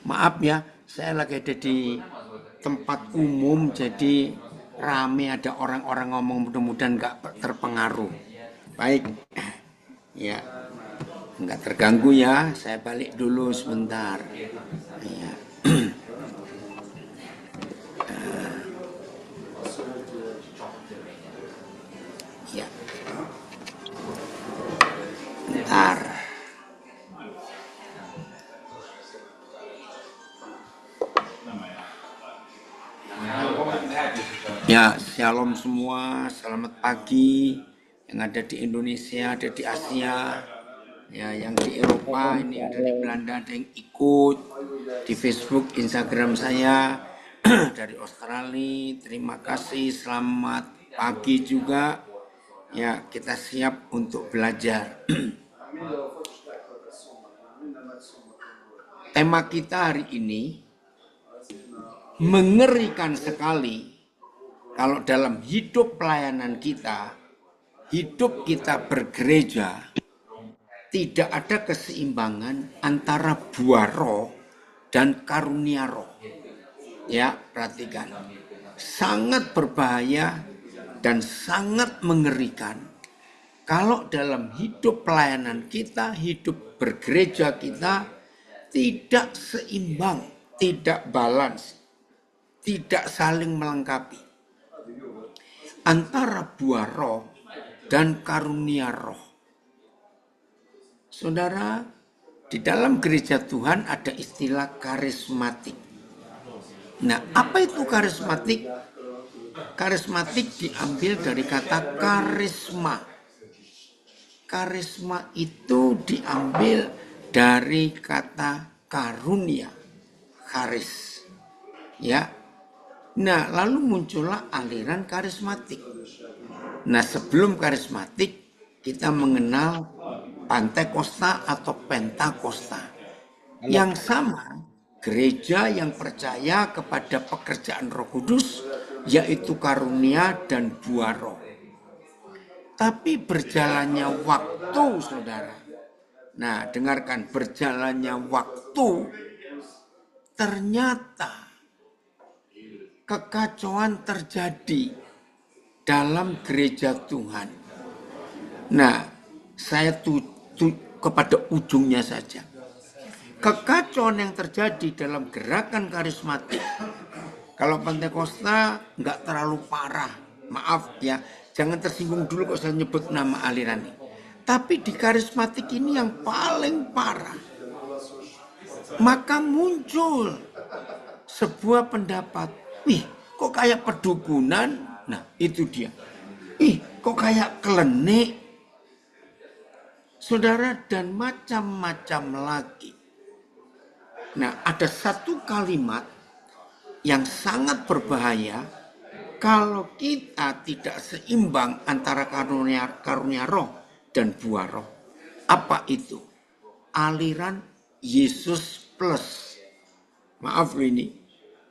Maaf ya, saya lagi ada di tempat umum, jadi rame, ada orang-orang ngomong, mudah-mudahan nggak terpengaruh. Baik, ya, nggak terganggu ya, saya balik dulu sebentar. Ya. Ya. Bentar. Ya, shalom semua, selamat pagi yang ada di Indonesia, ada di Asia, ya, yang di Eropa, ini ada di Belanda, ada yang ikut di Facebook, Instagram saya dari Australia. Terima kasih, selamat pagi juga. Ya, kita siap untuk belajar. Tema kita hari ini mengerikan sekali. Kalau dalam hidup pelayanan kita, hidup kita bergereja, tidak ada keseimbangan antara buah roh dan karunia roh. Ya, perhatikan. Sangat berbahaya dan sangat mengerikan kalau dalam hidup pelayanan kita, hidup bergereja kita tidak seimbang, tidak balance, tidak saling melengkapi antara buah roh dan karunia roh. Saudara, di dalam gereja Tuhan ada istilah karismatik. Nah, apa itu karismatik? Karismatik diambil dari kata karisma. Karisma itu diambil dari kata karunia, karis. Ya. Nah, lalu muncullah aliran karismatik. Nah, sebelum karismatik, kita mengenal Pantekosta atau Pentakosta. Yang sama, gereja yang percaya kepada pekerjaan Roh Kudus, yaitu karunia dan buah roh. Tapi berjalannya waktu, saudara. Nah, dengarkan, berjalannya waktu, ternyata kekacauan terjadi dalam gereja Tuhan. Nah, saya kepada ujungnya saja. Kekacauan yang terjadi dalam gerakan karismatik, kalau Pentakosta nggak terlalu parah, maaf ya, jangan tersinggung dulu kalau saya nyebut nama aliran ini. Tapi di karismatik ini yang paling parah. Maka muncul sebuah pendapat, wih, kok kayak pedukunan? Nah, itu dia. Ih, kok kayak klenik? Saudara, dan macam-macam lagi. Nah, ada satu kalimat yang sangat berbahaya kalau kita tidak seimbang antara karunia roh dan buah roh. Apa itu? Aliran Yesus plus. Maaf ini.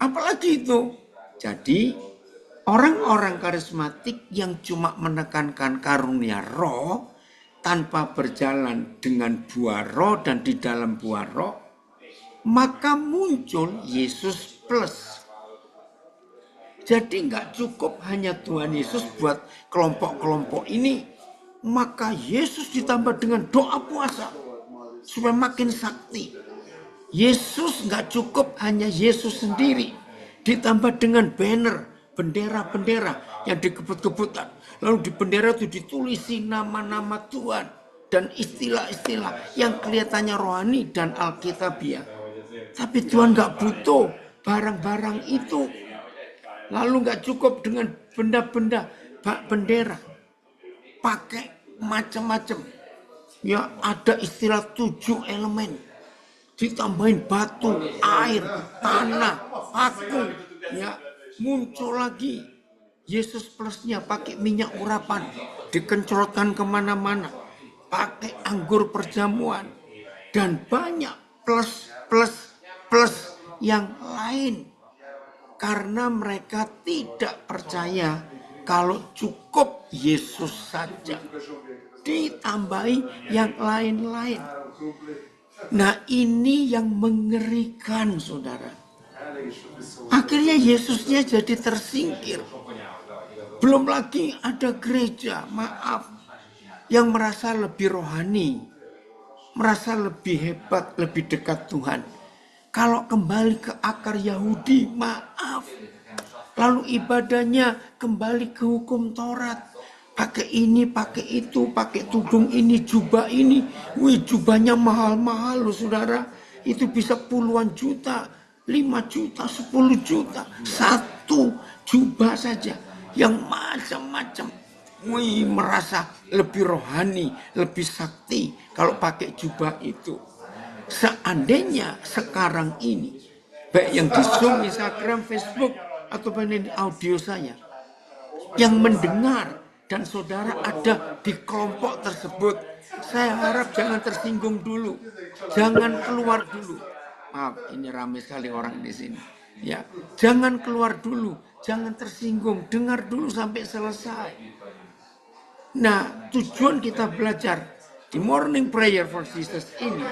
Apalagi itu? Jadi orang-orang karismatik yang cuma menekankan karunia roh tanpa berjalan dengan buah roh dan di dalam buah roh, maka muncul Yesus plus. Jadi nggak cukup hanya Tuhan Yesus buat kelompok-kelompok ini, maka Yesus ditambah dengan doa puasa supaya makin sakti. Yesus nggak cukup hanya Yesus sendiri, ditambah dengan banner, bendera-bendera yang dikebut-kebutan. Lalu di bendera itu ditulisi nama-nama Tuhan dan istilah-istilah yang kelihatannya rohani dan alkitabiah. Tapi Tuhan nggak butuh barang-barang itu. Lalu nggak cukup dengan benda-benda bendera, pakai macam-macam. Ya, ada istilah 7 elemen. Ditambahin batu, air, tanah, paku, ya, muncul lagi Yesus plusnya pakai minyak urapan, dikencurkan kemana-mana, pakai anggur perjamuan, dan banyak plus yang lain. Karena mereka tidak percaya kalau cukup Yesus saja. ditambahi yang lain-lain. Nah, ini yang mengerikan, saudara. Akhirnya Yesusnya jadi tersingkir. Belum lagi ada gereja, maaf, yang merasa lebih rohani, merasa lebih hebat, lebih dekat Tuhan. Kalau kembali ke akar Yahudi, maaf. Lalu ibadahnya kembali ke hukum Taurat. Pakai ini, pakai itu, pakai tudung ini, jubah ini. Wih, jubahnya mahal-mahal loh, saudara. Itu bisa puluhan juta, 5 juta, 10 juta. Satu jubah saja. Yang macam-macam. Wih, merasa lebih rohani, lebih sakti kalau pakai jubah itu. Seandainya sekarang ini, baik yang di Zoom, Instagram, Facebook, atau di audio saya, yang mendengar dan saudara ada di kelompok tersebut, saya harap jangan tersinggung dulu, jangan keluar dulu. Maaf, ini ramai sekali orang di sini. Ya, jangan keluar dulu, jangan tersinggung, dengar dulu sampai selesai. Nah, tujuan kita belajar di Morning Prayer for Jesus ini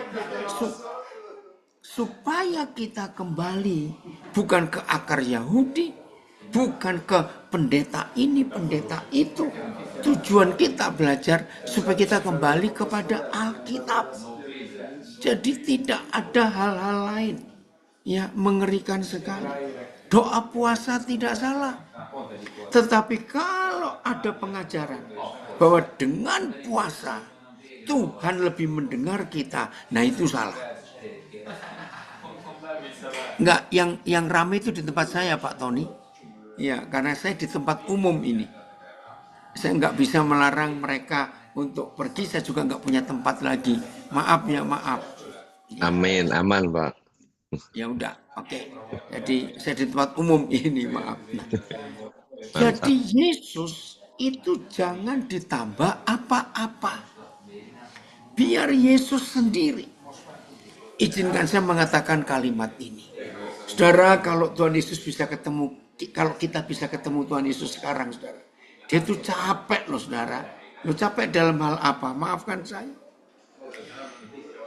supaya kita kembali bukan ke akar Yahudi, bukan ke pendeta ini, pendeta itu. Tujuan kita belajar supaya kita kembali kepada Alkitab. Jadi tidak ada hal-hal lain. Ya, mengerikan sekali. Doa puasa tidak salah. Tetapi kalau ada pengajaran bahwa dengan puasa Tuhan lebih mendengar kita, nah itu salah. Enggak, yang ramai itu di tempat saya, Pak Tony. Ya, karena saya di tempat umum ini. Saya nggak bisa melarang mereka untuk pergi, saya juga nggak punya tempat lagi. Maaf ya, maaf. Amin, aman Pak. Ya udah, oke. Jadi saya di tempat umum ini, maaf. Jadi Yesus itu jangan ditambah apa-apa. Biar Yesus sendiri. Izinkan saya mengatakan kalimat ini. Saudara, kalau Tuhan Yesus bisa ketemu, kalau kita bisa ketemu Tuhan Yesus sekarang, saudara, dia tuh capek loh, saudara. Lo capek dalam hal apa? Maafkan saya.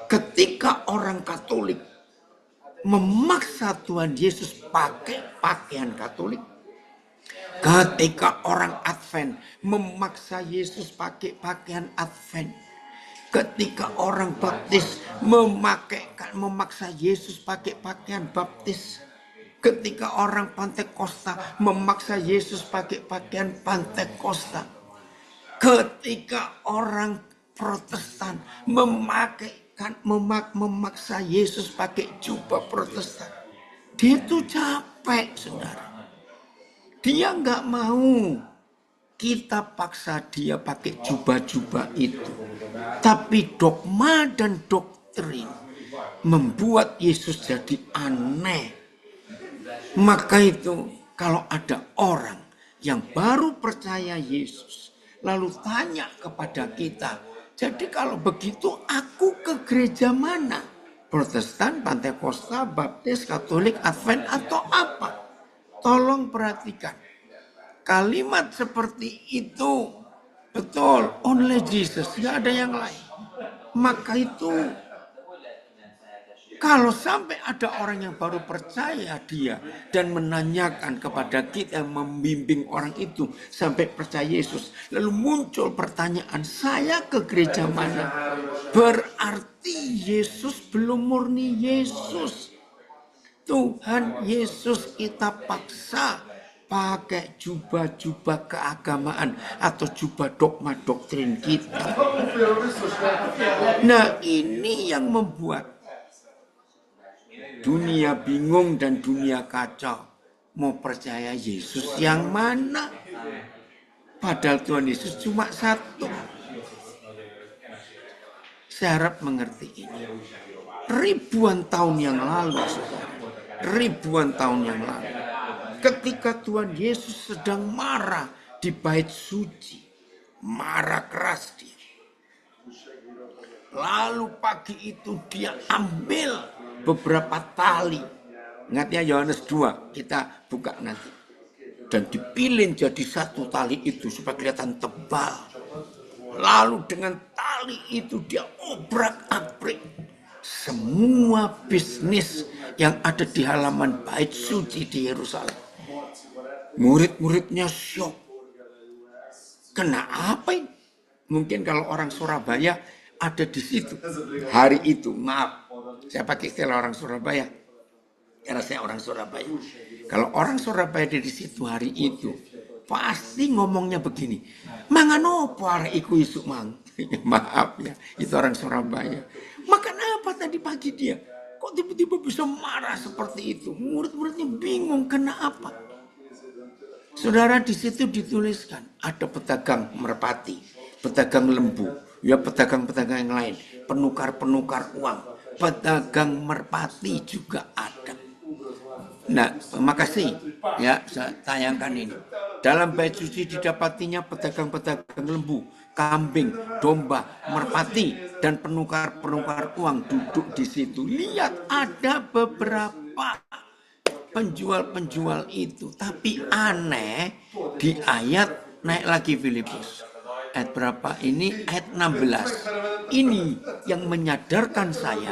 Ketika orang Katolik memaksa Tuhan Yesus pakai pakaian Katolik, ketika orang Advent memaksa Yesus pakai pakaian Advent, ketika orang baptis memaksa Yesus pakai pakaian baptis, ketika orang Pantekosta memaksa Yesus pakai pakaian Pantekosta, ketika orang Protestan memaksa Yesus pakai jubah Protestan, dia itu capek, saudara. Dia nggak mau kita paksa dia pakai jubah-jubah itu. Tapi dogma dan doktrin membuat Yesus jadi aneh. Maka itu kalau ada orang yang baru percaya Yesus, lalu tanya kepada kita, jadi kalau begitu aku ke gereja mana? Protestan, Pantekosta, Baptis, Katolik, Advent atau apa? Tolong perhatikan. Kalimat seperti itu betul, only Jesus, tidak ada yang lain. Maka itu kalau sampai ada orang yang baru percaya dia dan menanyakan kepada kita, yang membimbing orang itu sampai percaya Yesus, lalu muncul pertanyaan, saya ke gereja mana? Berarti Yesus belum murni Yesus. Tuhan Yesus kita paksa pakai jubah-jubah keagamaan atau jubah dogma doktrin kita. Nah, ini yang membuat dunia bingung dan dunia kacau. Mau percaya Yesus yang mana? Padahal Tuhan Yesus cuma satu. Saya harap mengerti ini. Ribuan tahun yang lalu, saudara. Ribuan tahun yang lalu, ketika Tuhan Yesus sedang marah di bait suci, marah keras dia. Lalu pagi itu dia ambil beberapa tali. Ingat ya, Yohanes 2, kita buka nanti. Dan dipilih jadi satu tali itu supaya kelihatan tebal. Lalu dengan tali itu dia obrak-abrik semua bisnis yang ada di halaman bait suci di Yerusalem. Murid-muridnya syok. Kenapa ini? Mungkin kalau orang Surabaya ada di situ hari itu. Maaf, saya pakai istilah orang Surabaya karena saya orang Surabaya. Kalau orang Surabaya ada di situ hari itu, pasti ngomongnya begini. Mangan opo arek iku isuk mang. Maaf ya, itu orang Surabaya. Makan apa tadi pagi dia? Kok tiba-tiba bisa marah seperti itu? Murid-muridnya bingung kenapa. Saudara, di situ dituliskan ada pedagang merpati, pedagang lembu, ya pedagang-pedagang yang lain, penukar-penukar uang, pedagang merpati juga ada. Nah, makasih ya saya tayangkan ini. Dalam bait suci didapatinya pedagang-pedagang lembu, kambing, domba, merpati, dan penukar-penukar uang duduk di situ. Lihat ada beberapa penjual-penjual itu. Tapi aneh di ayat naik lagi Filipus. Ayat berapa ini? Ayat 16. Ini yang menyadarkan saya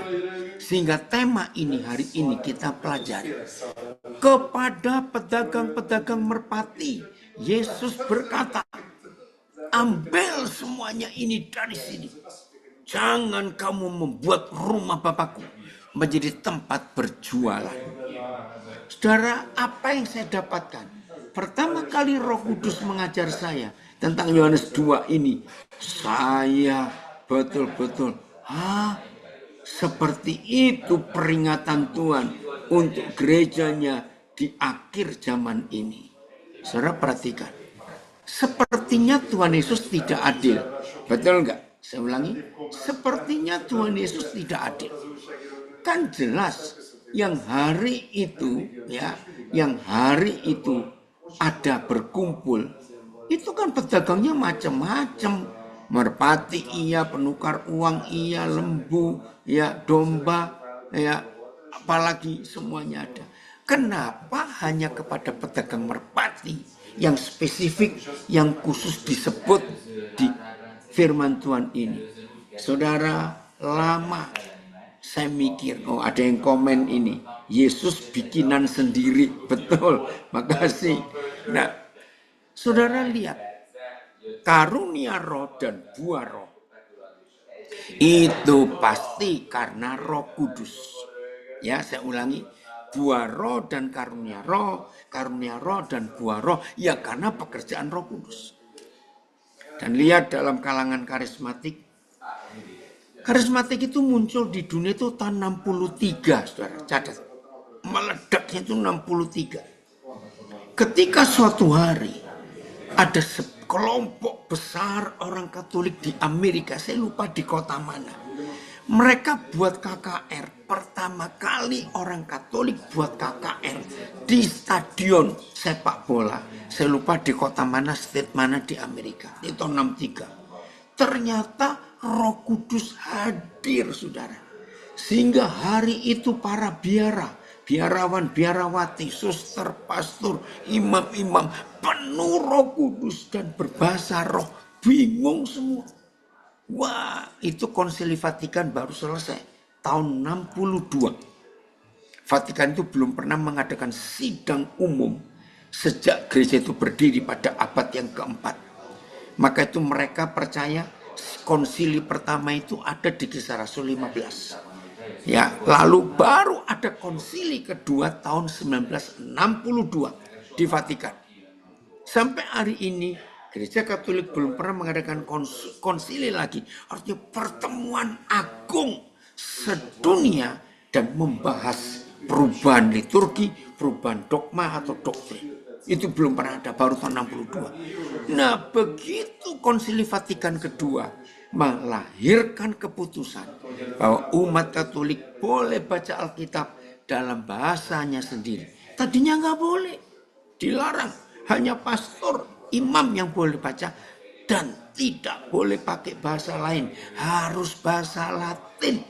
sehingga tema ini hari ini kita pelajari. Kepada pedagang-pedagang merpati, Yesus berkata, ambil semuanya ini dari sini. Jangan kamu membuat rumah Bapakku menjadi tempat berjualan. Saudara, apa yang saya dapatkan? Pertama kali Roh Kudus mengajar saya tentang Yohanes 2 ini, saya betul-betul, seperti itu peringatan Tuhan untuk gerejanya di akhir zaman ini. Saudara perhatikan, sepertinya Tuhan Yesus tidak adil. Betul enggak? Saya ulangi, sepertinya Tuhan Yesus tidak adil. Kan jelas yang hari itu ya, yang hari itu ada berkumpul, itu kan pedagangnya macam-macam. Merpati iya, penukar uang iya, lembu ya, domba ya, apalagi semuanya ada. Kenapa hanya kepada pedagang merpati yang spesifik, yang khusus disebut di firman Tuhan ini? Saudara, lama saya mikir, oh ada yang komen ini, Yesus bikinan sendiri. Betul, makasih. Nah, saudara lihat, karunia roh dan buah roh itu pasti karena Roh Kudus. Ya, saya ulangi, buah roh dan karunia roh dan buah roh, ya karena pekerjaan Roh Kudus. Dan lihat dalam kalangan karismatik, karismatik itu muncul di dunia itu tahun 63, saudara, catat. Meledaknya itu 63. Ketika suatu hari ada sekelompok besar orang Katolik di Amerika, saya lupa di kota mana. Mereka buat KKR, pertama kali orang Katolik buat KKR di stadion sepak bola. Saya lupa di kota mana, state mana di Amerika, di tahun 63. Ternyata Roh Kudus hadir, saudara. Sehingga hari itu para biarawan, biarawati, suster, pastor, imam-imam penuh Roh Kudus dan berbahasa roh. Bingung semua. Wah, itu Konsili Vatikan baru selesai tahun 62. Vatikan itu belum pernah mengadakan sidang umum sejak gereja itu berdiri pada abad yang keempat. Maka itu mereka percaya konsili pertama itu ada di kisah Rasul 15. Ya, lalu baru ada konsili kedua tahun 1962 di Vatikan. Sampai hari ini Gereja Katolik belum pernah mengadakan konsili lagi. Artinya pertemuan agung sedunia dan membahas perubahan liturgi, perubahan dogma atau doktrin. Itu belum pernah ada, baru tahun 62. Nah, begitu Konsili Vatikan kedua melahirkan keputusan bahwa umat Katolik boleh baca Alkitab dalam bahasanya sendiri. Tadinya nggak boleh, dilarang. Hanya pastor, imam yang boleh baca dan tidak boleh pakai bahasa lain, harus bahasa Latin.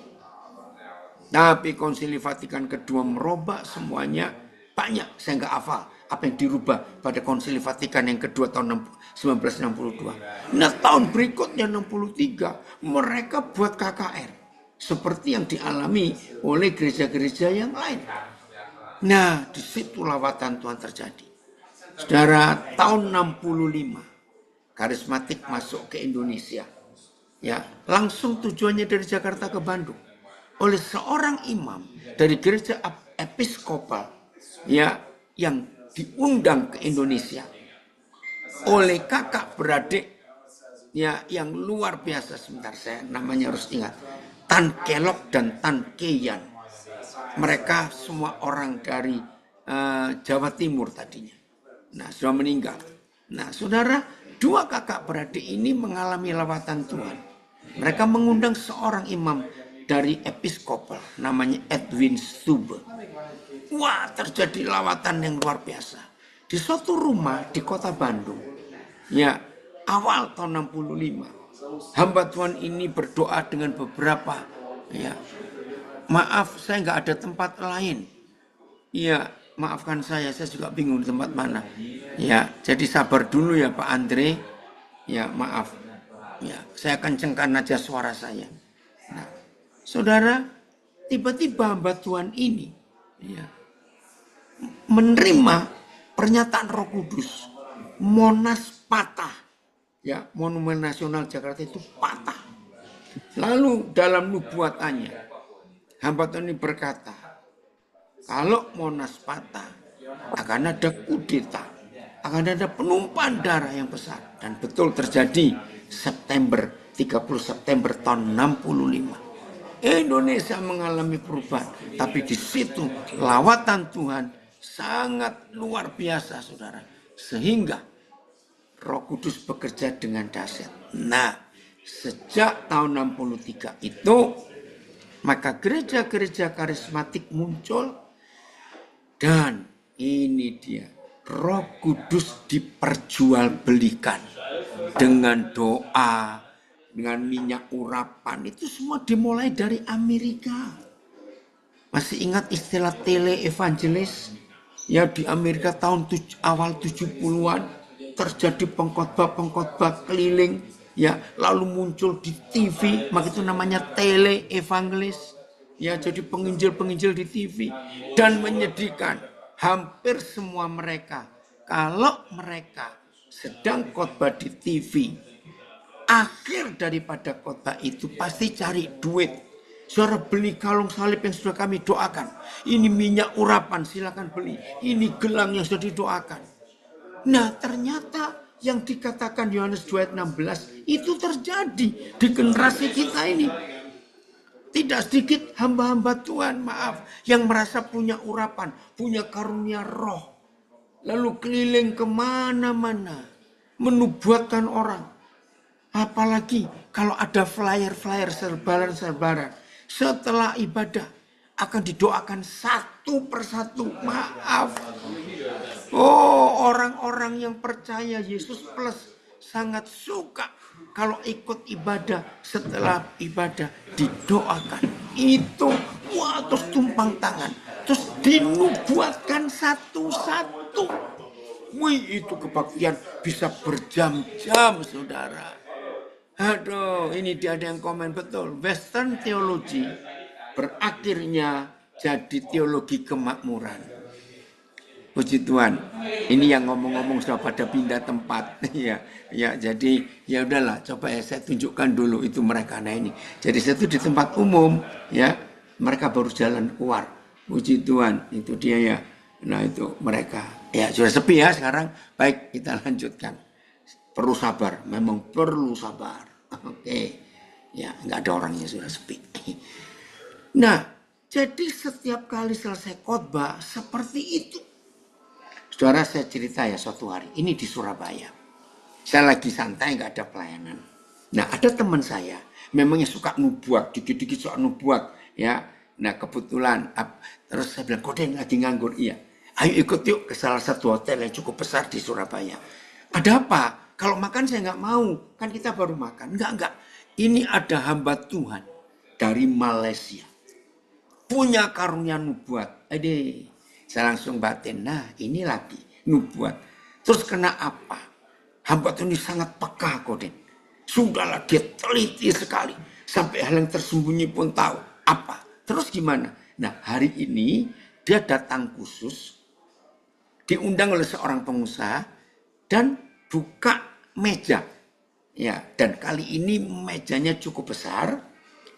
Tapi Konsili Vatikan kedua merubah semuanya, banyak saya nggak hafal. apa yang dirubah pada Konsili Vatikan yang kedua tahun 1962. Nah, tahun berikutnya 63 mereka buat KKR seperti yang dialami oleh gereja-gereja yang lain. Nah, di situ lawatan Tuhan terjadi. Saudara, tahun 65 karismatik masuk ke Indonesia. Ya, langsung tujuannya dari Jakarta ke Bandung oleh seorang imam dari gereja episkopal ya yang diundang ke Indonesia oleh kakak beradik ya yang luar biasa. Sebentar, saya namanya harus ingat, Tan Kelok dan Tan Keyan. Mereka semua orang dari Jawa Timur tadinya. Nah, sudah meninggal. Nah, saudara, dua kakak beradik ini mengalami lawatan Tuhan. Mereka mengundang seorang imam dari episkopal namanya Edwin Stube. Wah, terjadi lawatan yang luar biasa di suatu rumah di kota Bandung. Ya, awal tahun 65. Hamba Tuhan ini berdoa dengan beberapa ya. Maaf, saya nggak ada tempat lain. Iya, maafkan saya juga bingung di tempat mana. Ya, jadi sabar dulu ya Pak Andre. Ya, maaf. Ya, saya kencengkan aja suara saya. Nah, saudara, tiba-tiba hamba Tuhan ini ya, menerima pernyataan Roh Kudus. Monas patah. Ya, Monumen Nasional Jakarta itu patah. Lalu dalam nubuatannya, hamba Tuhan ini berkata, kalau Monas patah, akan ada kudeta, akan ada penumpahan darah yang besar. Dan betul terjadi 30 September tahun 65. Indonesia mengalami perubahan. Tapi di situ lawatan Tuhan sangat luar biasa, saudara. Sehingga Roh Kudus bekerja dengan dahsyat. Nah, sejak tahun 63 itu, maka gereja-gereja karismatik muncul. Dan ini dia, Roh Kudus diperjualbelikan dengan doa, dengan minyak urapan. Itu semua dimulai dari Amerika. Masih ingat istilah tele-evangelis? Ya, di Amerika tahun awal 70-an terjadi pengkhotbah keliling. Ya, lalu muncul di TV, maka itu namanya tele-evangelis. Ya, jadi penginjil-penginjil di TV. Dan menyedihkan, hampir semua mereka, kalau mereka sedang khotbah di TV, akhir daripada khotbah itu pasti cari duit. Saudara, beli kalung salib yang sudah kami doakan. Ini minyak urapan, silakan beli. Ini gelang yang sudah didoakan. Nah, ternyata yang dikatakan Yohanes 2:16 itu terjadi di generasi kita ini. Tidak sedikit hamba-hamba Tuhan, maaf, yang merasa punya urapan, punya karunia roh. Lalu keliling kemana-mana, menubuatkan orang. Apalagi kalau ada flyer-flyer, serbaran-serbaran. Setelah ibadah, akan didoakan satu persatu, maaf. Oh, orang-orang yang percaya Yesus Plus sangat suka kalau ikut ibadah, setelah ibadah didoakan. Itu, wah, terus tumpang tangan. Terus dinubuatkan satu-satu. Wih, itu kebaktian bisa berjam-jam, saudara. Aduh, ini dia ada yang komen, betul. Western theology berakhirnya jadi teologi kemakmuran. Puji Tuhan. Ini yang ngomong-ngomong sudah pada pindah tempat. Ya, jadi ya udahlah, coba ya saya tunjukkan dulu itu mereka. Nah ini. Jadi saya itu di tempat umum, ya. Mereka baru jalan keluar. Puji Tuhan, itu dia ya. Nah itu mereka. Ya sudah sepi ya sekarang. Baik, kita lanjutkan. Perlu sabar, memang perlu sabar. Oke. Ya, nggak ada orangnya, sudah sepi. Nah, jadi setiap kali selesai khotbah seperti itu. Saudara, saya cerita ya suatu hari, ini di Surabaya. Saya lagi santai, nggak ada pelayanan. Nah, ada teman saya, memangnya suka nubuat, dikit-dikit suka nubuat, ya. Nah, kebetulan, terus saya bilang, kok dia lagi nganggur? Iya. Ayo ikut yuk ke salah satu hotel yang cukup besar di Surabaya. Ada apa? Kalau makan saya nggak mau, kan kita baru makan. Enggak. Ini ada hamba Tuhan dari Malaysia. Punya karunia nubuat. Saya langsung batin, nah ini lagi nubuat. Terus kena apa? Hamba Tuhan ini sangat peka Koden. Sudahlah dia teliti sekali. Sampai hal yang tersembunyi pun tahu. Apa? Terus gimana? Nah hari ini dia datang khusus. Diundang oleh seorang pengusaha. Dan buka meja. Ya, dan kali ini mejanya cukup besar.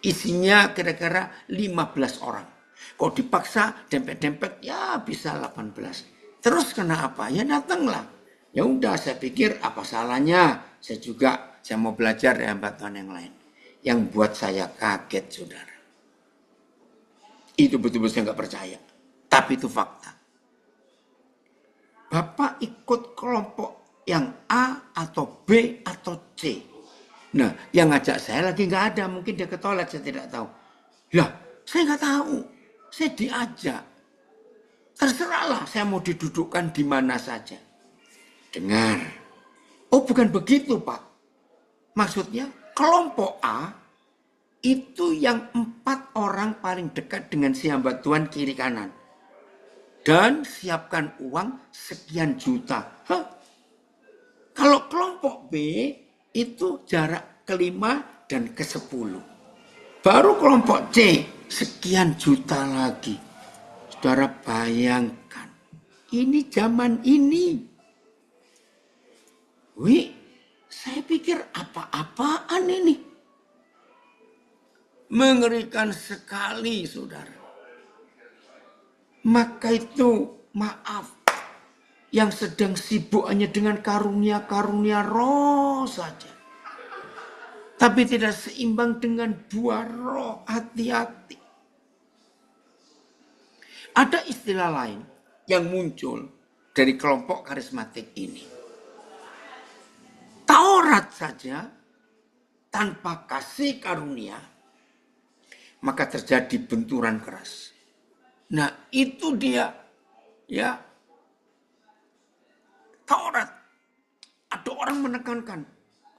Isinya kira-kira 15 orang. Kalau dipaksa dempet-dempet ya bisa 18. Terus kenapa? Ya datanglah. Ya udah saya pikir apa salahnya. Saya mau belajar dari hamba Tuhan yang lain. Yang buat saya kaget saudara. Itu betul-betul saya nggak percaya. Tapi itu fakta. Bapak ikut kelompok yang A atau B atau C. Nah, yang ngajak saya lagi nggak ada. Mungkin dia ke toilet, saya tidak tahu. Lah, saya nggak tahu. Saya diajak. Terserahlah saya mau didudukkan di mana saja. Dengar. Oh, bukan begitu, Pak. Maksudnya, kelompok A itu yang 4 orang paling dekat dengan si hamba Tuhan kiri kanan. Dan siapkan uang sekian juta. Hah? Kalau kelompok B itu jarak ke-5 dan ke-10. Baru kelompok C sekian juta lagi. Saudara bayangkan. Ini zaman ini. Wih, saya pikir apa-apaan ini. Mengerikan sekali saudara. Maka itu maaf. Yang sedang sibuk hanya dengan karunia-karunia roh saja. Tapi tidak seimbang dengan buah roh. Hati-hati. Ada istilah lain yang muncul dari kelompok karismatik ini. Taurat saja tanpa kasih karunia, maka terjadi benturan keras. Nah itu dia ya. Taurat. Ada orang menekankan.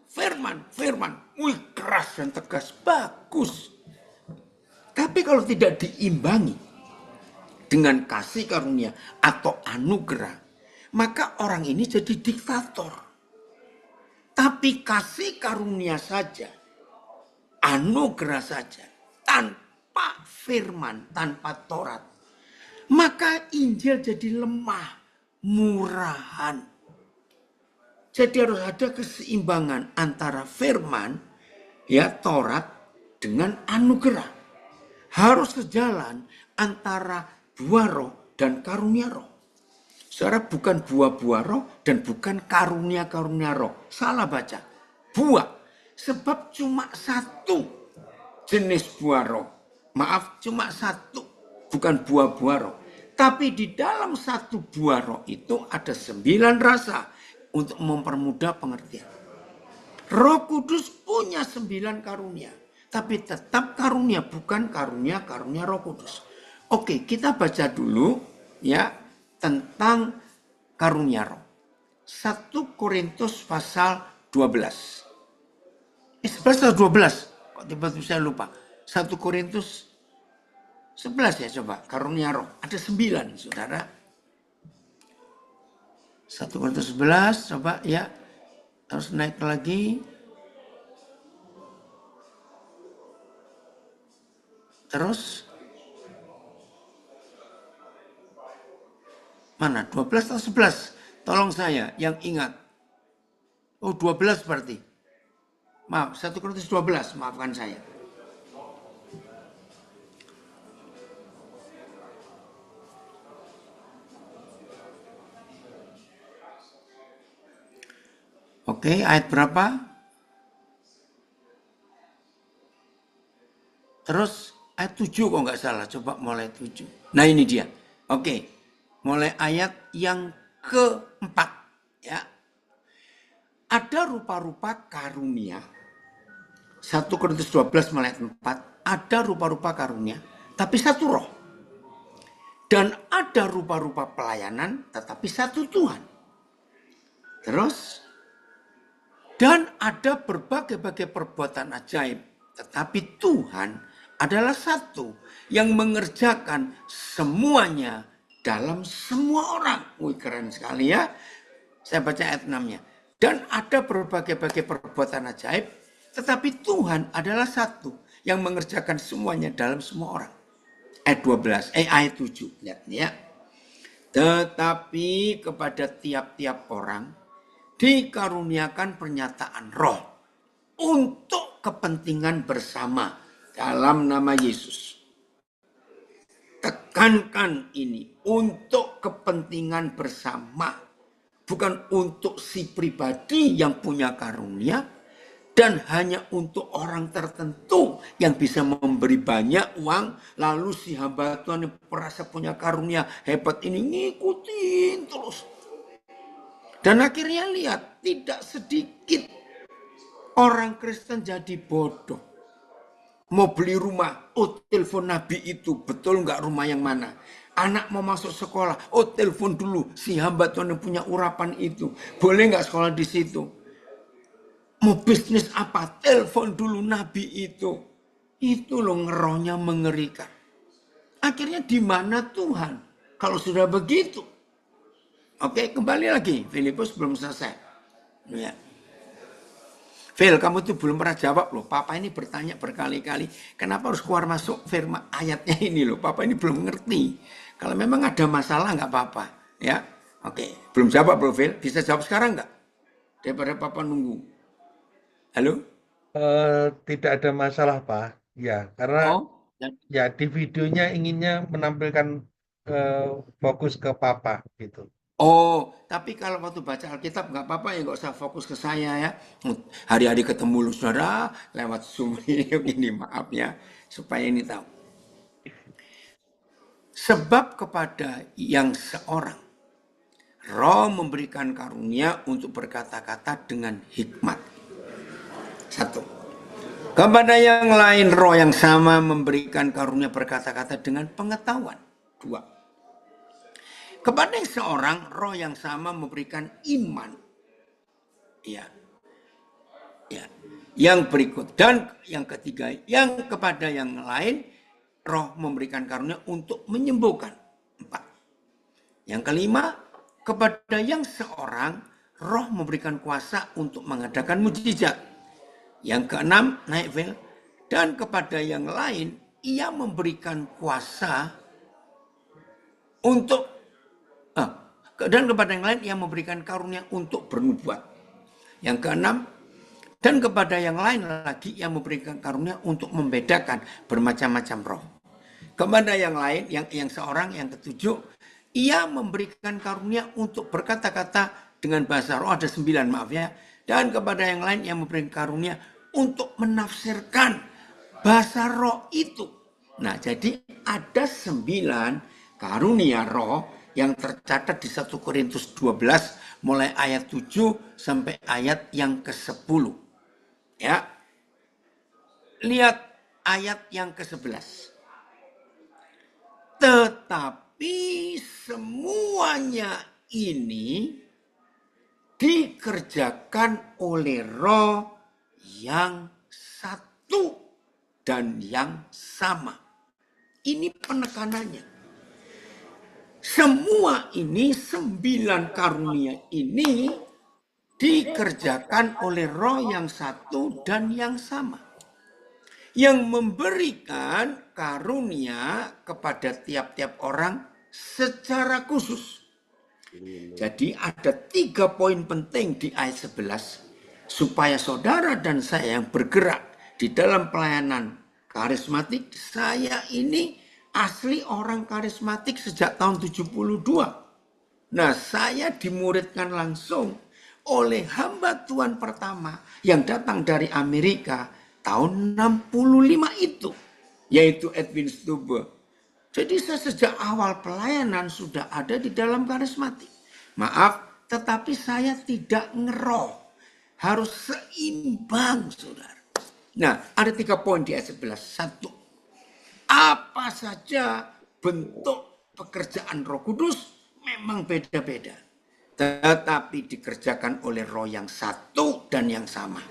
Firman. Wih keras dan tegas. Bagus. Tapi kalau tidak diimbangi dengan kasih karunia atau anugerah. Maka orang ini jadi diktator. Tapi kasih karunia saja. Anugerah saja. Tanpa firman. Tanpa Taurat. Maka Injil jadi lemah. Murahan. Jadi harus ada keseimbangan antara firman, ya Taurat dengan anugerah. Harus sejalan antara buah roh dan karunia roh. Saudara bukan buah-buah roh dan bukan karunia-karunia roh. Salah baca. Buah. Sebab cuma satu jenis buah roh. Maaf, cuma satu. Bukan buah-buah roh. Tapi di dalam satu buah roh itu ada 9 rasa. Untuk mempermudah pengertian. Roh Kudus punya 9 karunia. Tapi tetap karunia, bukan karunia Roh Kudus. Oke, kita baca dulu ya tentang karunia roh. 1 Korintus pasal 12. 11 atau 12? Kok tiba-tiba saya lupa. 1 Korintus 11 ya coba. Karunia roh. Ada 9 saudara. 1 Korintus 11, coba ya. Harus naik lagi. Terus. Mana? 12 atau 11? Tolong saya yang ingat. Oh 12 berarti. Maaf, 1 Korintus 12, maafkan saya. Oke, ayat berapa? Terus ayat 7 kok nggak salah. Coba mulai 7. Nah ini dia. Oke, mulai ayat yang keempat. Ya. Ada rupa-rupa karunia. 1 Korintus 12 mulai ayat 4. Ada rupa-rupa karunia. Tapi satu roh. Dan ada rupa-rupa pelayanan. Tetapi satu Tuhan. Terus. Dan ada berbagai-bagai perbuatan ajaib. Tetapi Tuhan adalah satu yang mengerjakan semuanya dalam semua orang. Wih, keren sekali ya. Saya baca ayat 6-nya. Dan ada berbagai-bagai perbuatan ajaib, tetapi Tuhan adalah satu yang mengerjakan semuanya dalam semua orang. Ayat 12, ayat 7. Lihat ya. Tetapi kepada tiap-tiap orang dikaruniakan pernyataan roh untuk kepentingan bersama dalam nama Yesus. Tekankan ini, untuk kepentingan bersama, bukan untuk si pribadi yang punya karunia dan hanya untuk orang tertentu yang bisa memberi banyak uang, lalu si hamba Tuhan yang merasa punya karunia hebat ini ngikutin terus. Dan akhirnya lihat, tidak sedikit orang Kristen jadi bodoh. Mau beli rumah, oh telepon Nabi itu, betul nggak rumah yang mana? Anak mau masuk sekolah, oh telepon dulu si hamba Tuhan yang punya urapan itu. Boleh nggak sekolah di situ? Mau bisnis apa? Telepon dulu Nabi itu. Itu loh ngerohnya mengerikan. Akhirnya di mana Tuhan? Kalau sudah begitu. Oke, kembali lagi. Filipus belum selesai. Ya. Phil, kamu tuh belum pernah jawab loh. Papa ini bertanya berkali-kali. Kenapa harus keluar masuk firman ayatnya ini loh. Papa ini belum ngerti. Kalau memang ada masalah nggak apa-apa. Ya, oke. Belum jawab loh Phil. Bisa jawab sekarang nggak? Daripada Papa nunggu. Halo? Tidak ada masalah, Pak. Ya, karena Oh, ya di videonya inginnya menampilkan fokus ke Papa gitu. oh, tapi kalau waktu baca Alkitab nggak apa-apa ya, nggak usah fokus ke saya ya. Hari-hari ketemu lu saudara lewat Zoom ini maaf ya, supaya ini tahu. Sebab kepada yang seorang Roh memberikan karunia untuk berkata-kata dengan hikmat. Satu. Kepada yang lain Roh yang sama memberikan karunia berkata-kata dengan pengetahuan. Dua. Kepada yang seorang Roh yang sama memberikan iman. Ya. Ya. Yang berikut dan yang ketiga, yang kepada yang lain Roh memberikan karunia untuk menyembuhkan. 4. Yang kelima, kepada yang seorang Roh memberikan kuasa untuk mengadakan mujizat. Yang keenam, naik vel, dan kepada yang lain ia memberikan kuasa untuk dan kepada yang lain ia memberikan karunia untuk bernubuat. Yang keenam, dan kepada yang lain lagi ia memberikan karunia untuk membedakan bermacam-macam roh. Kepada yang lain, yang seorang, yang ketujuh, ia memberikan karunia untuk berkata-kata dengan bahasa roh, ada 9 maaf ya. Dan kepada yang lain yang memberikan karunia untuk menafsirkan bahasa roh itu. Nah, jadi ada 9 karunia roh yang tercatat di 1 Korintus 12 mulai ayat 7 sampai ayat yang ke-10. Ya. Lihat ayat yang ke-11. Tetapi semuanya ini dikerjakan oleh Roh yang satu dan yang sama. Ini penekanannya. Semua ini 9 karunia ini dikerjakan oleh Roh yang satu dan yang sama. Yang memberikan karunia kepada tiap-tiap orang secara khusus. Jadi ada 3 poin penting di ayat 11 supaya saudara dan saya yang bergerak di dalam pelayanan karismatik. Saya ini asli orang karismatik sejak tahun 72. Nah, saya dimuridkan langsung oleh hamba Tuhan pertama yang datang dari Amerika tahun 65 itu, yaitu Edwin Stube. Jadi saya sejak awal pelayanan sudah ada di dalam karismatik. Maaf, tetapi saya tidak ngeroh. Harus seimbang, saudara. Nah, ada 3 poin di ayat 11. 1. Apa saja bentuk pekerjaan Roh Kudus memang beda-beda. Tetapi dikerjakan oleh Roh yang satu dan yang sama.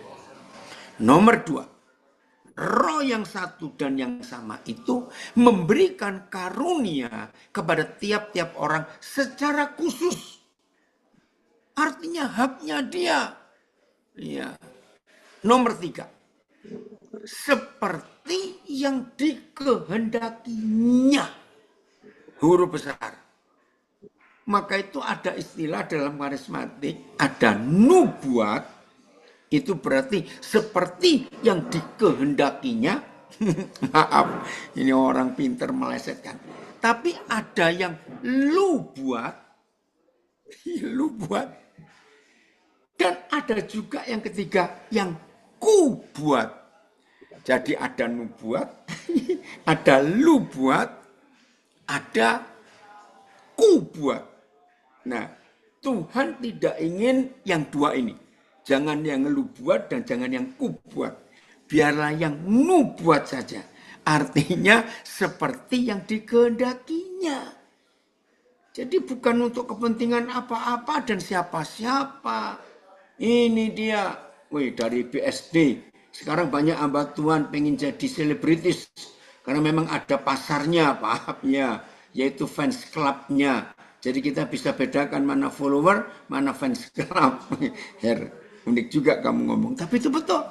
Nomor 2. Roh yang satu dan yang sama itu memberikan karunia kepada tiap-tiap orang secara khusus. Artinya haknya dia. Ya. Nomor 3. Seperti yang dikehendakinya. Huruf besar. Maka itu ada istilah dalam karismatik, ada nubuat. Itu berarti seperti yang dikehendakinya. Maaf, ini orang pinter melesetkan. Tapi ada yang lu buat. Lu buat. Dan ada juga yang ketiga yang ku buat. Jadi ada nubuat, ada lu buat, ada ku buat. Nah, Tuhan tidak ingin yang dua ini. Jangan yang lu buat dan jangan yang ku buat. Biarlah yang nu buat saja. Artinya seperti yang dikehendakinya. Jadi bukan untuk kepentingan apa-apa dan siapa-siapa. Ini dia. Wih, dari BSD. Sekarang banyak hamba Tuhan pengen jadi selebritis. Karena memang ada pasarnya, pahamnya. Yaitu fans clubnya. Jadi kita bisa bedakan mana follower, mana fans club. Unik juga kamu ngomong, tapi itu betul.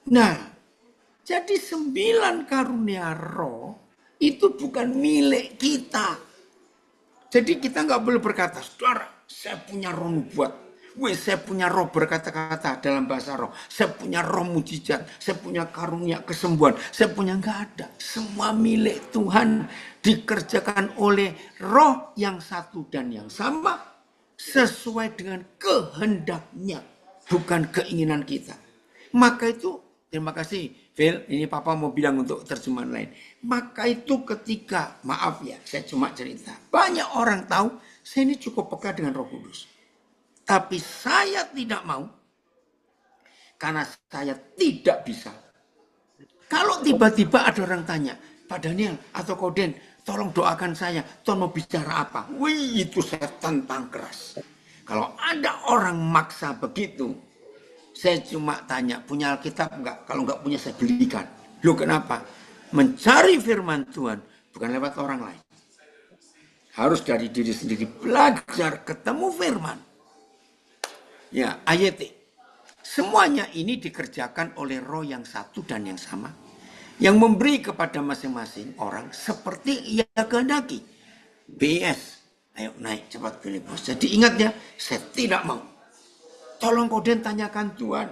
Nah, jadi 9 karunia roh itu bukan milik kita. Jadi kita nggak boleh berkata, saudara, saya punya roh nubuat. Saya punya roh berkata-kata dalam bahasa roh. Saya punya roh mujizat. Saya punya karunia kesembuhan. Saya punya, nggak ada. Semua milik Tuhan dikerjakan oleh roh yang satu dan yang sama sesuai dengan kehendaknya. Bukan keinginan kita. Maka itu, terima kasih Phil, ini Papa mau bilang untuk terjemahan lain. Maka itu ketika, maaf ya, saya cuma cerita. Banyak orang tahu, saya ini cukup peka dengan Roh Kudus. Tapi saya tidak mau, karena saya tidak bisa. Kalau tiba-tiba ada orang tanya, Pak Daniel atau Koden, tolong doakan saya, tolong mau bicara apa? Wih, itu saya tantang keras. Kalau ada orang maksa begitu, saya cuma tanya, punya Alkitab enggak? Kalau enggak punya, saya belikan. Loh kenapa? Mencari firman Tuhan bukan lewat orang lain. Harus dari diri sendiri, belajar ketemu firman. Ya, ayat. Semuanya ini dikerjakan oleh roh yang satu dan yang sama. Yang memberi kepada masing-masing orang seperti ia kehendaki. BS. Ayo naik cepat Filipus. Jadi ingat ya, saya tidak mau. Tolong Koden tanyakan Tuhan,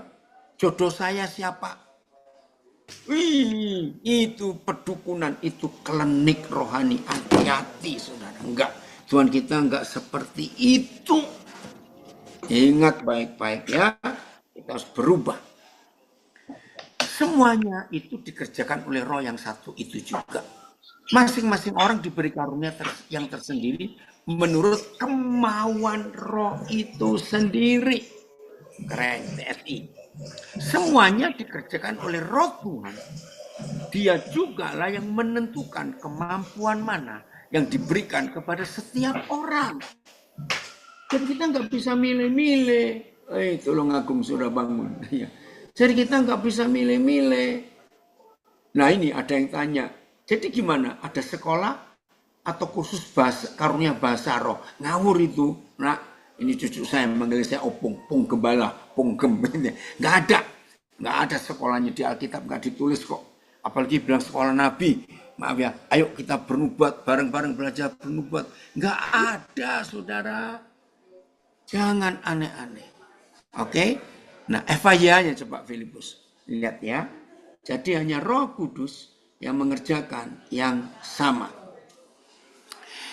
jodoh saya siapa? Wih, itu pedukunan, itu klinik rohani. Hati-hati saudara. Enggak, Tuhan kita enggak seperti itu. Ingat baik-baik ya, kita harus berubah. Semuanya itu dikerjakan oleh roh yang satu itu juga. Masing-masing orang diberi karunia yang tersendiri menurut kemauan roh itu sendiri. Keren, TSI. Semuanya dikerjakan oleh roh Tuhan. Dia juga lah yang menentukan kemampuan mana yang diberikan kepada setiap orang. Dan kita nggak bisa milih-milih. Tolong Agung sudah bangun. Jadi kita nggak bisa milih-milih. Nah ini ada yang tanya, jadi gimana? Ada sekolah atau khusus bahasa, karunia bahasa roh? Ngawur itu. Nah, ini cucu saya manggil saya opung, pung gembala, pung gem. Nggak ada. Nggak ada sekolahnya di Alkitab, nggak ditulis kok. Apalagi bilang sekolah Nabi. Maaf ya, ayo kita bernubuat, bareng-bareng belajar bernubuat. Nggak ada, saudara. Jangan aneh-aneh. Oke? Nah, FIA-nya coba Filipus. Lihat ya. Jadi hanya Roh Kudus yang mengerjakan yang sama.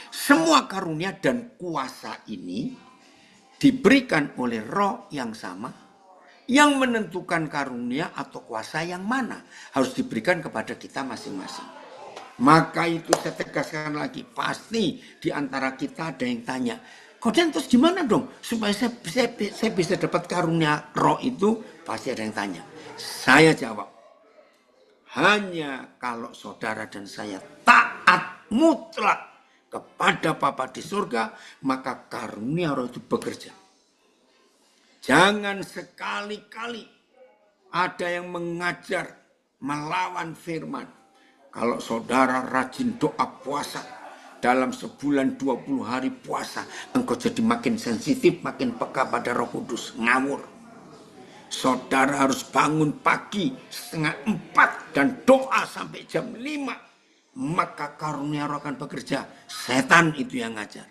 Semua karunia dan kuasa ini diberikan oleh roh yang sama, yang menentukan karunia atau kuasa yang mana harus diberikan kepada kita masing-masing. Maka itu saya tegaskan lagi, pasti di antara kita ada yang tanya, Koden terus gimana dong supaya saya bisa dapat karunia roh itu? Pasti ada yang tanya. Saya jawab, hanya kalau saudara dan saya taat mutlak kepada Bapa di surga, maka karunia roh itu bekerja. Jangan sekali-kali ada yang mengajar melawan firman. Kalau saudara rajin doa puasa, dalam sebulan 20 hari puasa, engkau jadi makin sensitif, makin peka pada Roh Kudus. Ngawur. Saudara harus bangun pagi 3:30 dan doa sampai jam 5. Maka karunia Roh akan bekerja. Setan itu yang ngajar.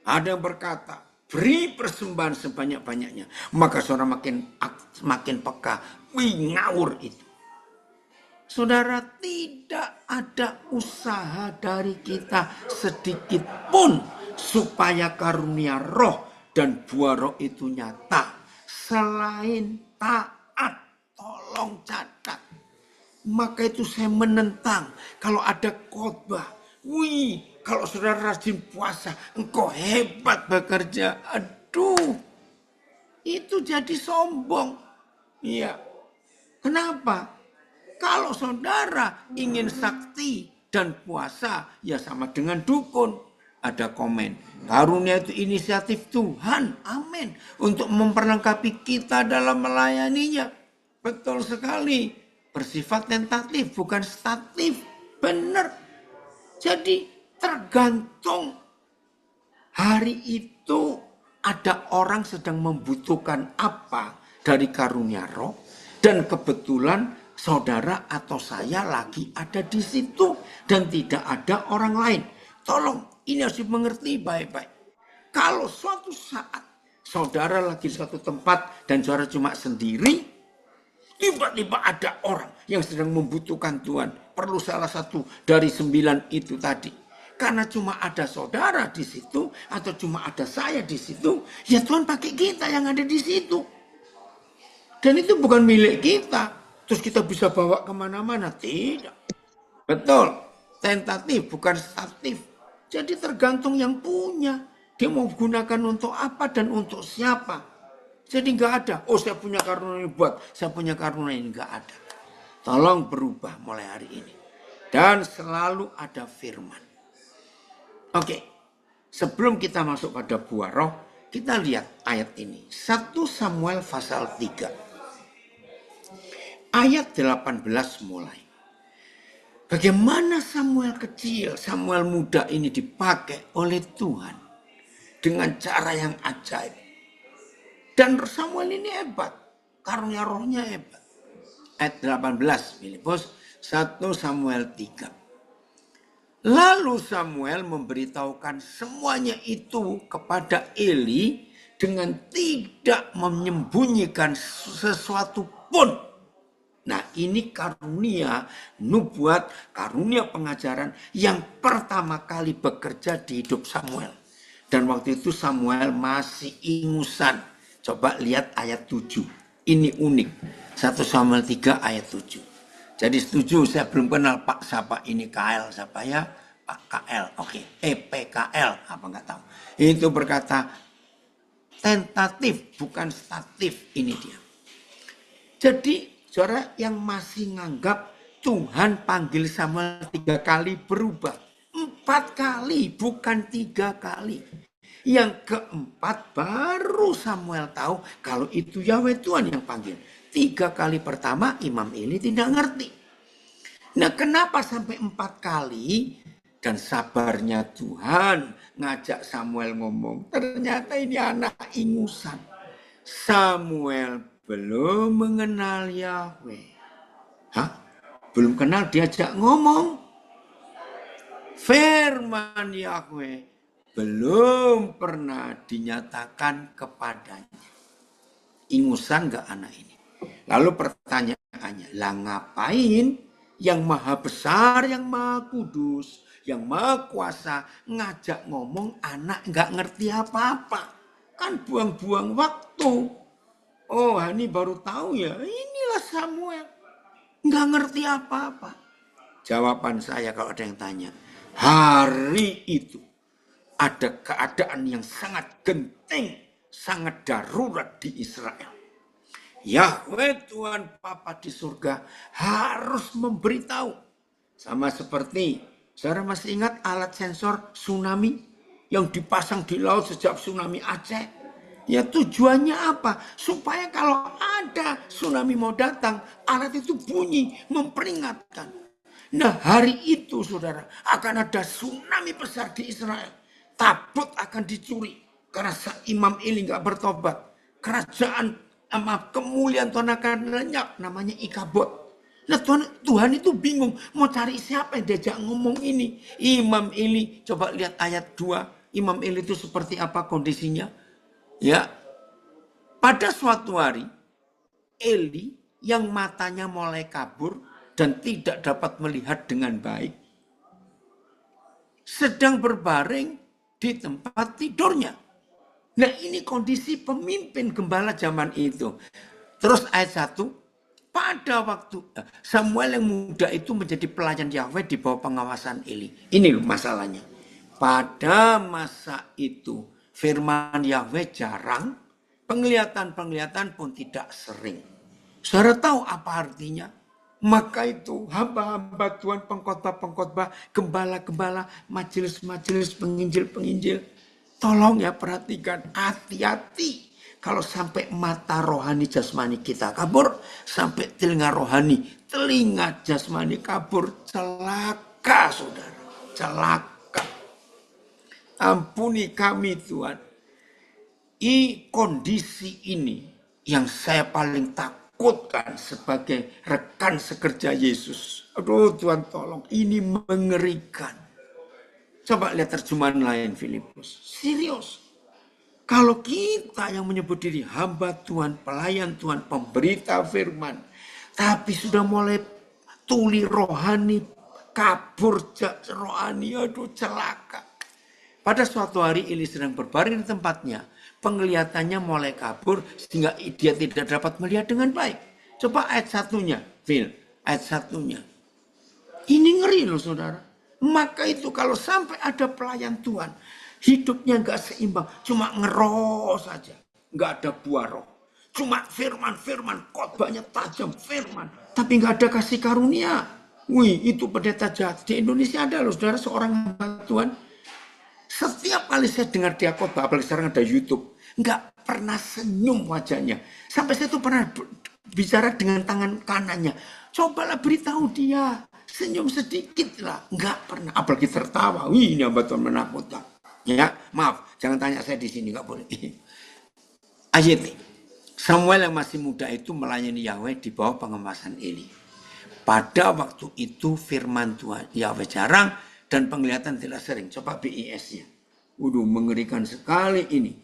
Ada yang berkata, beri persembahan sebanyak-banyaknya. Maka saudara makin peka. Wih, ngawur itu. Saudara, tidak ada usaha dari kita sedikit pun supaya karunia Roh dan buah Roh itu nyata. Selain taat, tolong catat. Maka itu saya menentang kalau ada khotbah. Wih, kalau saudara rajin puasa, engkau hebat bekerja. Aduh, itu jadi sombong. Iya. Kenapa? Kalau saudara ingin sakti dan puasa, ya sama dengan dukun. Ada komen, karunia itu inisiatif Tuhan, amin, untuk memperlengkapi kita dalam melayaninya. Betul sekali, bersifat tentatif, bukan statif, benar. Jadi tergantung hari itu ada orang sedang membutuhkan apa dari karunia Roh, dan kebetulan saudara atau saya lagi ada di situ dan tidak ada orang lain. Tolong, ini harus dimengerti baik-baik. Kalau suatu saat saudara lagi di suatu tempat dan saudara cuma sendiri, tiba-tiba ada orang yang sedang membutuhkan Tuhan. Perlu salah satu dari 9 itu tadi. Karena cuma ada saudara di situ atau cuma ada saya di situ, ya Tuhan pakai kita yang ada di situ. Dan itu bukan milik kita. Terus kita bisa bawa kemana-mana. Tidak. Betul. Tentatif, bukan statif. Jadi tergantung yang punya. Dia mau gunakan untuk apa dan untuk siapa. Jadi nggak ada. Oh, saya punya karunia ini buat. Saya punya karunia ini. Nggak ada. Tolong berubah mulai hari ini. Dan selalu ada firman. Oke. Sebelum kita masuk pada buah roh, kita lihat ayat ini. 1 Samuel pasal 3. Ayat 18 mulai. Bagaimana Samuel kecil, Samuel muda ini dipakai oleh Tuhan dengan cara yang ajaib. Dan Samuel ini hebat, karunia rohnya hebat. Ayat 18, Filipus 1 Samuel 3. Lalu Samuel memberitahukan semuanya itu kepada Eli dengan tidak menyembunyikan sesuatu pun. Nah, ini karunia nubuat, karunia pengajaran yang pertama kali bekerja di hidup Samuel. Dan waktu itu Samuel masih ingusan. Coba lihat ayat 7. Ini unik. 1 Samuel 3 ayat 7. Jadi setuju, saya belum kenal Pak siapa ini KL, siapa ya? Pak KL, oke. PKL, apa nggak tahu. Itu berkata, tentatif, bukan statif, ini dia. Jadi, saudara yang masih nganggap Tuhan panggil Samuel 3 kali berubah. 4 kali, bukan 3 kali. Yang keempat baru Samuel tahu kalau itu Yahweh Tuhan yang panggil. 3 kali pertama Imam Eli tidak ngerti. Nah, kenapa sampai 4 kali? Dan sabarnya Tuhan ngajak Samuel ngomong. Ternyata ini anak ingusan. Samuel belum mengenal Yahweh. Hah? Belum kenal diajak ngomong. Firman Yahweh belum pernah dinyatakan kepadanya. Ingusan gak anak ini? Lalu pertanyaannya, lah ngapain yang maha besar, yang maha kudus, yang maha kuasa ngajak ngomong anak gak ngerti apa-apa? Kan buang-buang waktu. Oh, ini baru tahu ya, inilah Samuel. Nggak ngerti apa-apa. Jawaban saya kalau ada yang tanya, hari itu ada keadaan yang sangat genting, sangat darurat di Israel. Yahweh Tuhan Bapa di surga harus memberitahu. Sama seperti, saudara masih ingat alat sensor tsunami yang dipasang di laut sejak tsunami Aceh? Ya tujuannya apa? Supaya kalau ada tsunami mau datang, alat itu bunyi memperingatkan. Nah hari itu saudara akan ada tsunami besar di Israel. Tabut akan dicuri karena Imam Eli nggak bertobat. Kerajaan kemuliaan Tuhan akan lenyap, namanya Ikabod. Nah Tuhan itu bingung mau cari siapa yang diajak ngomong ini. Imam Eli, coba lihat ayat 2. Imam Eli itu seperti apa kondisinya? Ya, pada suatu hari Eli yang matanya mulai kabur dan tidak dapat melihat dengan baik sedang berbaring di tempat tidurnya. Nah ini kondisi pemimpin gembala zaman itu. Terus ayat 1, pada waktu Samuel yang muda itu menjadi pelayan Yahweh di bawah pengawasan Eli. Ini masalahnya. Pada masa itu firman Yahweh jarang, penglihatan-penglihatan pun tidak sering. Saudara tahu apa artinya? Maka itu hamba-hamba Tuhan, pengkhotbah-pengkhotbah, gembala-gembala, majelis-majelis, penginjil-penginjil. Tolong ya perhatikan, hati-hati. Kalau sampai mata rohani jasmani kita kabur, sampai telinga rohani, telinga jasmani kabur, celaka saudara, celaka. Ampuni kami Tuhan. Kondisi ini yang saya paling takutkan sebagai rekan sekerja Yesus. Aduh Tuhan tolong, ini mengerikan. Coba lihat terjemahan lain Filipus. Serius. Kalau kita yang menyebut diri hamba Tuhan, pelayan Tuhan, pemberita firman, tapi sudah mulai tuli rohani, kabur rohani, aduh celaka. Pada suatu hari Eli sedang berbaring di tempatnya, penglihatannya mulai kabur sehingga dia tidak dapat melihat dengan baik. Coba ayat 1-nya, Phil, ayat 1-nya. Ini ngeri loh saudara. Maka itu kalau sampai ada pelayan Tuhan, hidupnya nggak seimbang, cuma ngeroh saja, nggak ada buah roh. Cuma firman-firman, khotbahnya tajam firman, tapi nggak ada kasih karunia. Wih, itu pendeta jahat. Di Indonesia ada loh saudara seorang hamba Tuhan. Setiap kali saya dengar dia khotbah, apalagi sekarang ada YouTube, nggak pernah senyum wajahnya. Sampai saya tuh pernah bicara dengan tangan kanannya. Cobalah beritahu dia, senyum sedikit lah. Nggak pernah, apalagi tertawa. Wih, ini hamba Tuhan menakutkan. Ya, maaf, jangan tanya saya di sini, nggak boleh. Ayat Samuel yang masih muda itu melayani Yahweh di bawah pengawasan Eli. Pada waktu itu firman Tuhan Yahweh jarang dan penglihatan tidak sering. Coba BIS-nya. Udah mengerikan sekali ini.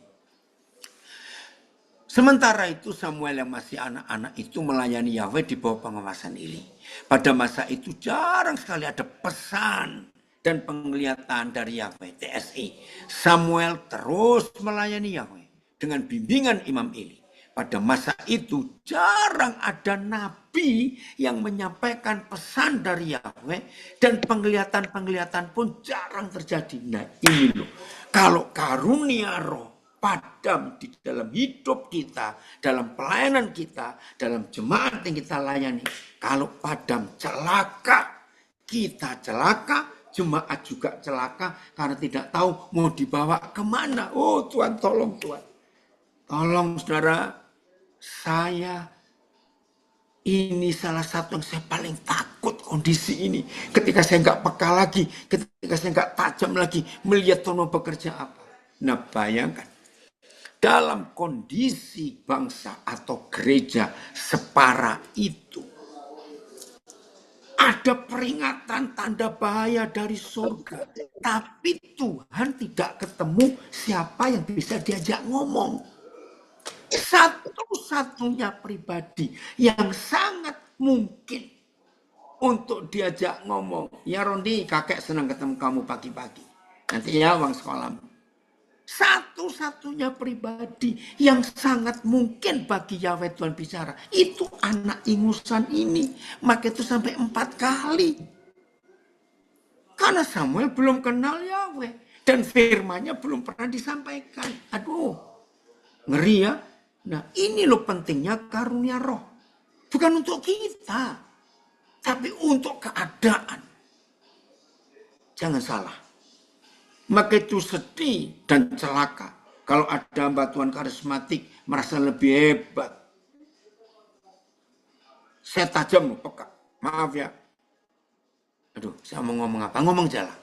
Sementara itu Samuel yang masih anak-anak itu melayani Yahweh di bawah pengawasan Eli. Pada masa itu jarang sekali ada pesan dan penglihatan dari Yahweh, TSI. Samuel terus melayani Yahweh dengan bimbingan Imam Eli. Pada masa itu jarang ada nabi yang menyampaikan pesan dari Yahweh dan penglihatan-penglihatan pun jarang terjadi. Nah ini loh, kalau karunia roh padam di dalam hidup kita, dalam pelayanan kita, dalam jemaat yang kita layani, kalau padam celaka, kita celaka, jemaat juga celaka karena tidak tahu mau dibawa kemana. Oh Tuhan tolong Tuhan. Tolong saudara, saya ini salah satu yang saya paling takut kondisi ini. Ketika saya nggak peka lagi, ketika saya nggak tajam lagi melihat Tuhan bekerja apa. Nah bayangkan, dalam kondisi bangsa atau gereja separah itu, ada peringatan tanda bahaya dari surga. Tapi Tuhan tidak ketemu siapa yang bisa diajak ngomong. Satu-satunya pribadi yang sangat mungkin untuk diajak ngomong. Ya Rondi, kakek senang ketemu kamu pagi-pagi. Nanti ya uang sekolahmu. Satu-satunya pribadi yang sangat mungkin bagi Yahweh Tuhan bicara. Itu anak ingusan ini. Maka itu sampai 4 kali. Karena Samuel belum kenal Yahweh. Dan firmannya belum pernah disampaikan. Aduh, ngeri ya. Nah ini loh pentingnya karunia roh. Bukan untuk kita. Tapi untuk keadaan. Jangan salah. Maka itu sedih dan celaka. Kalau ada hamba Tuhan karismatik merasa lebih hebat. Saya tajam, peka. Maaf ya. Aduh, saya mau ngomong apa? Ngomong jalan.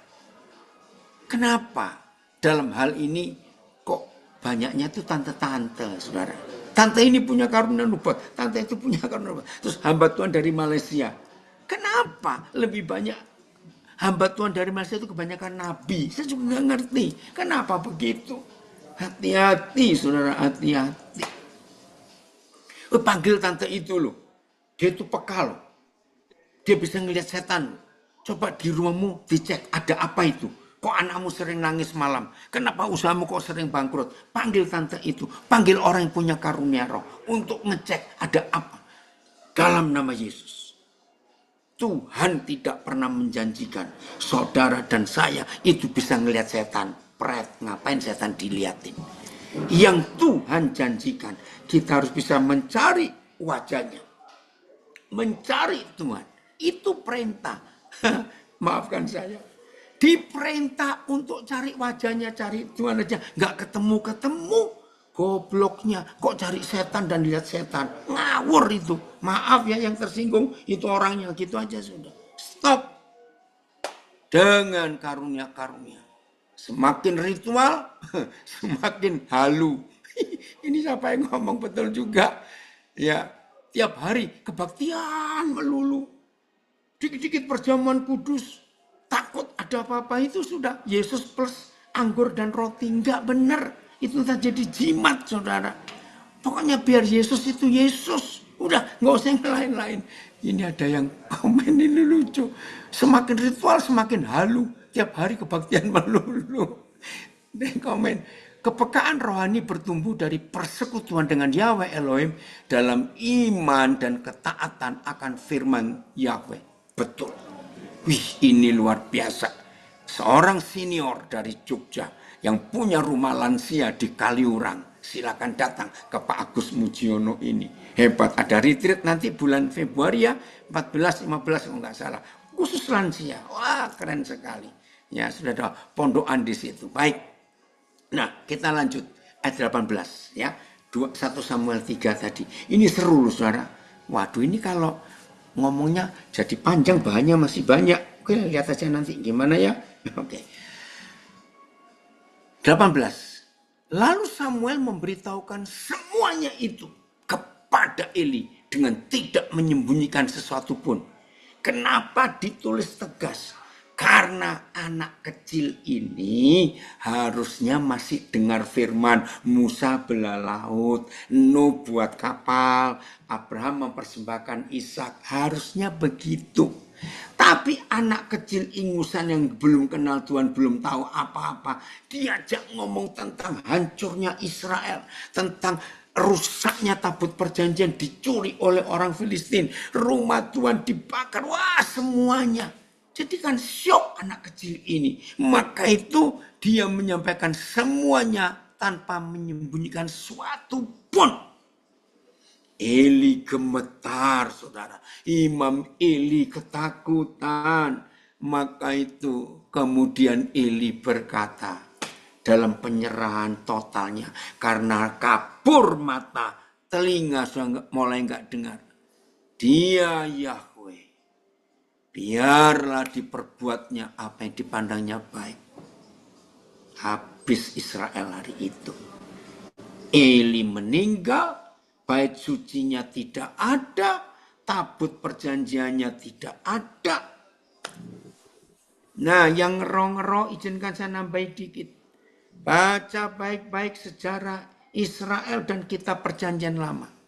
Kenapa dalam hal ini kok banyaknya itu tante-tante, saudara? Tante ini punya karunia nubuat, tante itu punya karunia nubuat. Terus hamba Tuhan dari Malaysia. Kenapa lebih banyak hamba Tuhan dari Malaysia itu kebanyakan nabi? Saya juga nggak ngerti. Kenapa begitu? Hati-hati, saudara, hati-hati. Panggil tante itu loh. Dia itu peka loh. Dia bisa ngelihat setan. Coba di rumahmu dicek ada apa itu. Kok anakmu sering nangis malam? Kenapa usahamu kok sering bangkrut? Panggil tante itu. Panggil orang yang punya karunia roh. Untuk ngecek ada apa. Dalam nama Yesus. Tuhan tidak pernah menjanjikan saudara dan saya itu bisa ngelihat setan. Pret, ngapain setan dilihatin? Yang Tuhan janjikan, kita harus bisa mencari wajahnya. Mencari Tuhan. Itu perintah. Maafkan saya. Diperintah untuk cari wajahnya, cari Tuhan aja. Nggak ketemu-ketemu. Gobloknya. Kok cari setan dan lihat setan? Ngawur itu. Maaf ya yang tersinggung. Itu orangnya. Gitu aja sudah. Stop. Dengan karunia-karunia. Semakin ritual, semakin halu. Ini siapa yang ngomong betul juga. Ya, tiap hari kebaktian melulu. Dikit-dikit perjamuan kudus. Takut ada apa-apa itu sudah. Yesus plus anggur dan roti. Enggak benar. Itu tak jadi jimat, saudara. Pokoknya biar Yesus itu Yesus. Udah, nggak usah yang lain-lain. Ini ada yang komen ini lucu. Semakin ritual, semakin halu. Tiap hari kebaktian melulu. Dan komen, kepekaan rohani bertumbuh dari persekutuan dengan Yahweh Elohim dalam iman dan ketaatan akan firman Yahweh. Betul. Wih, ini luar biasa. Seorang senior dari Jogja yang punya rumah lansia di Kaliurang. Silakan datang ke Pak Agus Mujiono ini. Hebat, ada retreat nanti bulan Februari ya, 14-15 kalau nggak salah. Khusus lansia. Wah, keren sekali. Ya, sudah ada pondokan di situ. Baik. Nah, kita lanjut ayat 18 ya. 1 Samuel 3 tadi. Ini seru loh, saudara. Waduh, ini kalau ngomongnya jadi panjang, bahannya masih banyak. Oke, lihat aja nanti gimana ya. Oke. 18. Lalu Samuel memberitahukan semuanya itu kepada Eli dengan tidak menyembunyikan sesuatu pun. Kenapa ditulis tegas? Karena anak kecil ini harusnya masih dengar firman. Musa belah laut, Nuh buat kapal, Abraham mempersembahkan Ishak. Harusnya begitu. Tapi anak kecil ingusan yang belum kenal Tuhan, belum tahu apa-apa, diajak ngomong tentang hancurnya Israel, tentang rusaknya tabut perjanjian dicuri oleh orang Filistin, rumah Tuhan dibakar, wah semuanya. Jadi kan syok anak kecil ini. Maka itu dia menyampaikan semuanya tanpa menyembunyikan suatu pun. Eli gemetar, saudara. Imam Eli ketakutan. Maka itu kemudian Eli berkata dalam penyerahan totalnya. Karena kabur mata, telinga sudah mulai enggak dengar. Dia Yahweh. Biarlah diperbuatnya apa yang dipandangnya baik. Habis Israel hari itu. Eli meninggal, bait sucinya tidak ada, tabut perjanjiannya tidak ada. Nah, yang ngero-ngero izinkan saya nambahin dikit. Baca baik-baik sejarah Israel dan kitab perjanjian lama.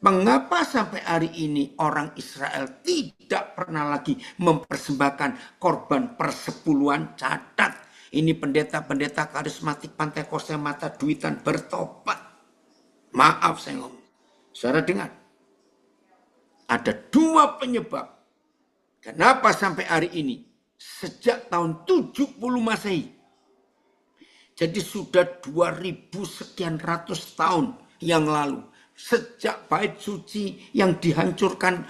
Mengapa sampai hari ini orang Israel tidak pernah lagi mempersembahkan korban persepuluhan? Catat. Ini pendeta-pendeta karismatik Pantai Kosta Mata Duitan bertobat. Maaf saya ngomong. Saudara dengar. Ada dua penyebab. Kenapa sampai hari ini? Sejak tahun 70 Masehi. Jadi sudah 2000 sekian ratus tahun yang lalu. Sejak bait suci yang dihancurkan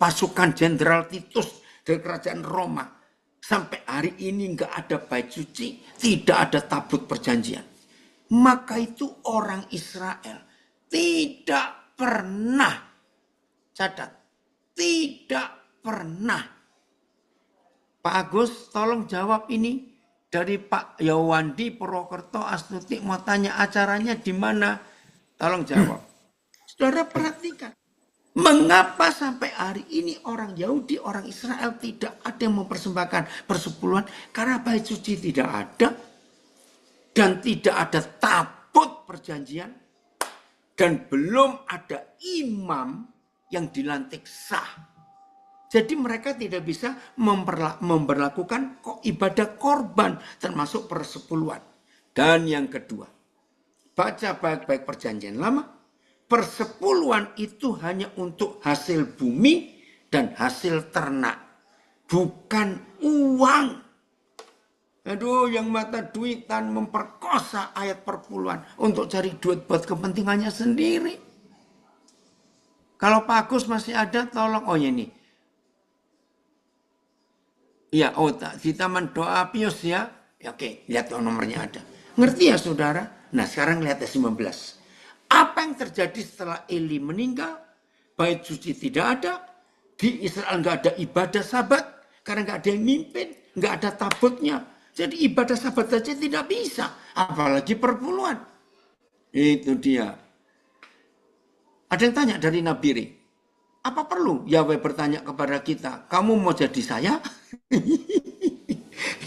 pasukan Jenderal Titus dari kerajaan Roma. Sampai hari ini nggak ada bait suci, tidak ada tabut perjanjian. Maka itu orang Israel tidak pernah, catat, tidak pernah. Pak Agus tolong jawab ini dari Pak Yawandi Purwokerto Astuti mau tanya acaranya di mana? Tolong jawab. Saudara perhatikan. Mengapa sampai hari ini orang Yahudi, orang Israel tidak ada yang mempersembahkan persepuluhan? Karena bait suci tidak ada. Dan tidak ada tabut perjanjian. Dan belum ada imam yang dilantik sah. Jadi mereka tidak bisa memperlakukan ibadah korban termasuk persepuluhan. Dan yang kedua, baca baik-baik perjanjian lama. Persepuluhan itu hanya untuk hasil bumi dan hasil ternak. Bukan uang. Aduh, yang mata duitan memperkosa ayat perpuluhan untuk cari duit buat kepentingannya sendiri. Kalau Pak Agus masih ada, tolong. Oh ya ini. Ya, oh di taman doa Pius ya. Oke, lihat nomornya ada. Ngerti ya saudara? Nah sekarang lihat 15. Apa yang terjadi setelah Eli meninggal? Bait suci tidak ada. Di Israel nggak ada ibadah sabat. Karena nggak ada yang mimpin. Nggak ada tabutnya. Jadi ibadah sabat saja tidak bisa. Apalagi perpuluhan. Itu dia. Ada yang tanya dari Nabiri. Apa perlu Yahweh bertanya kepada kita? Kamu mau jadi saya?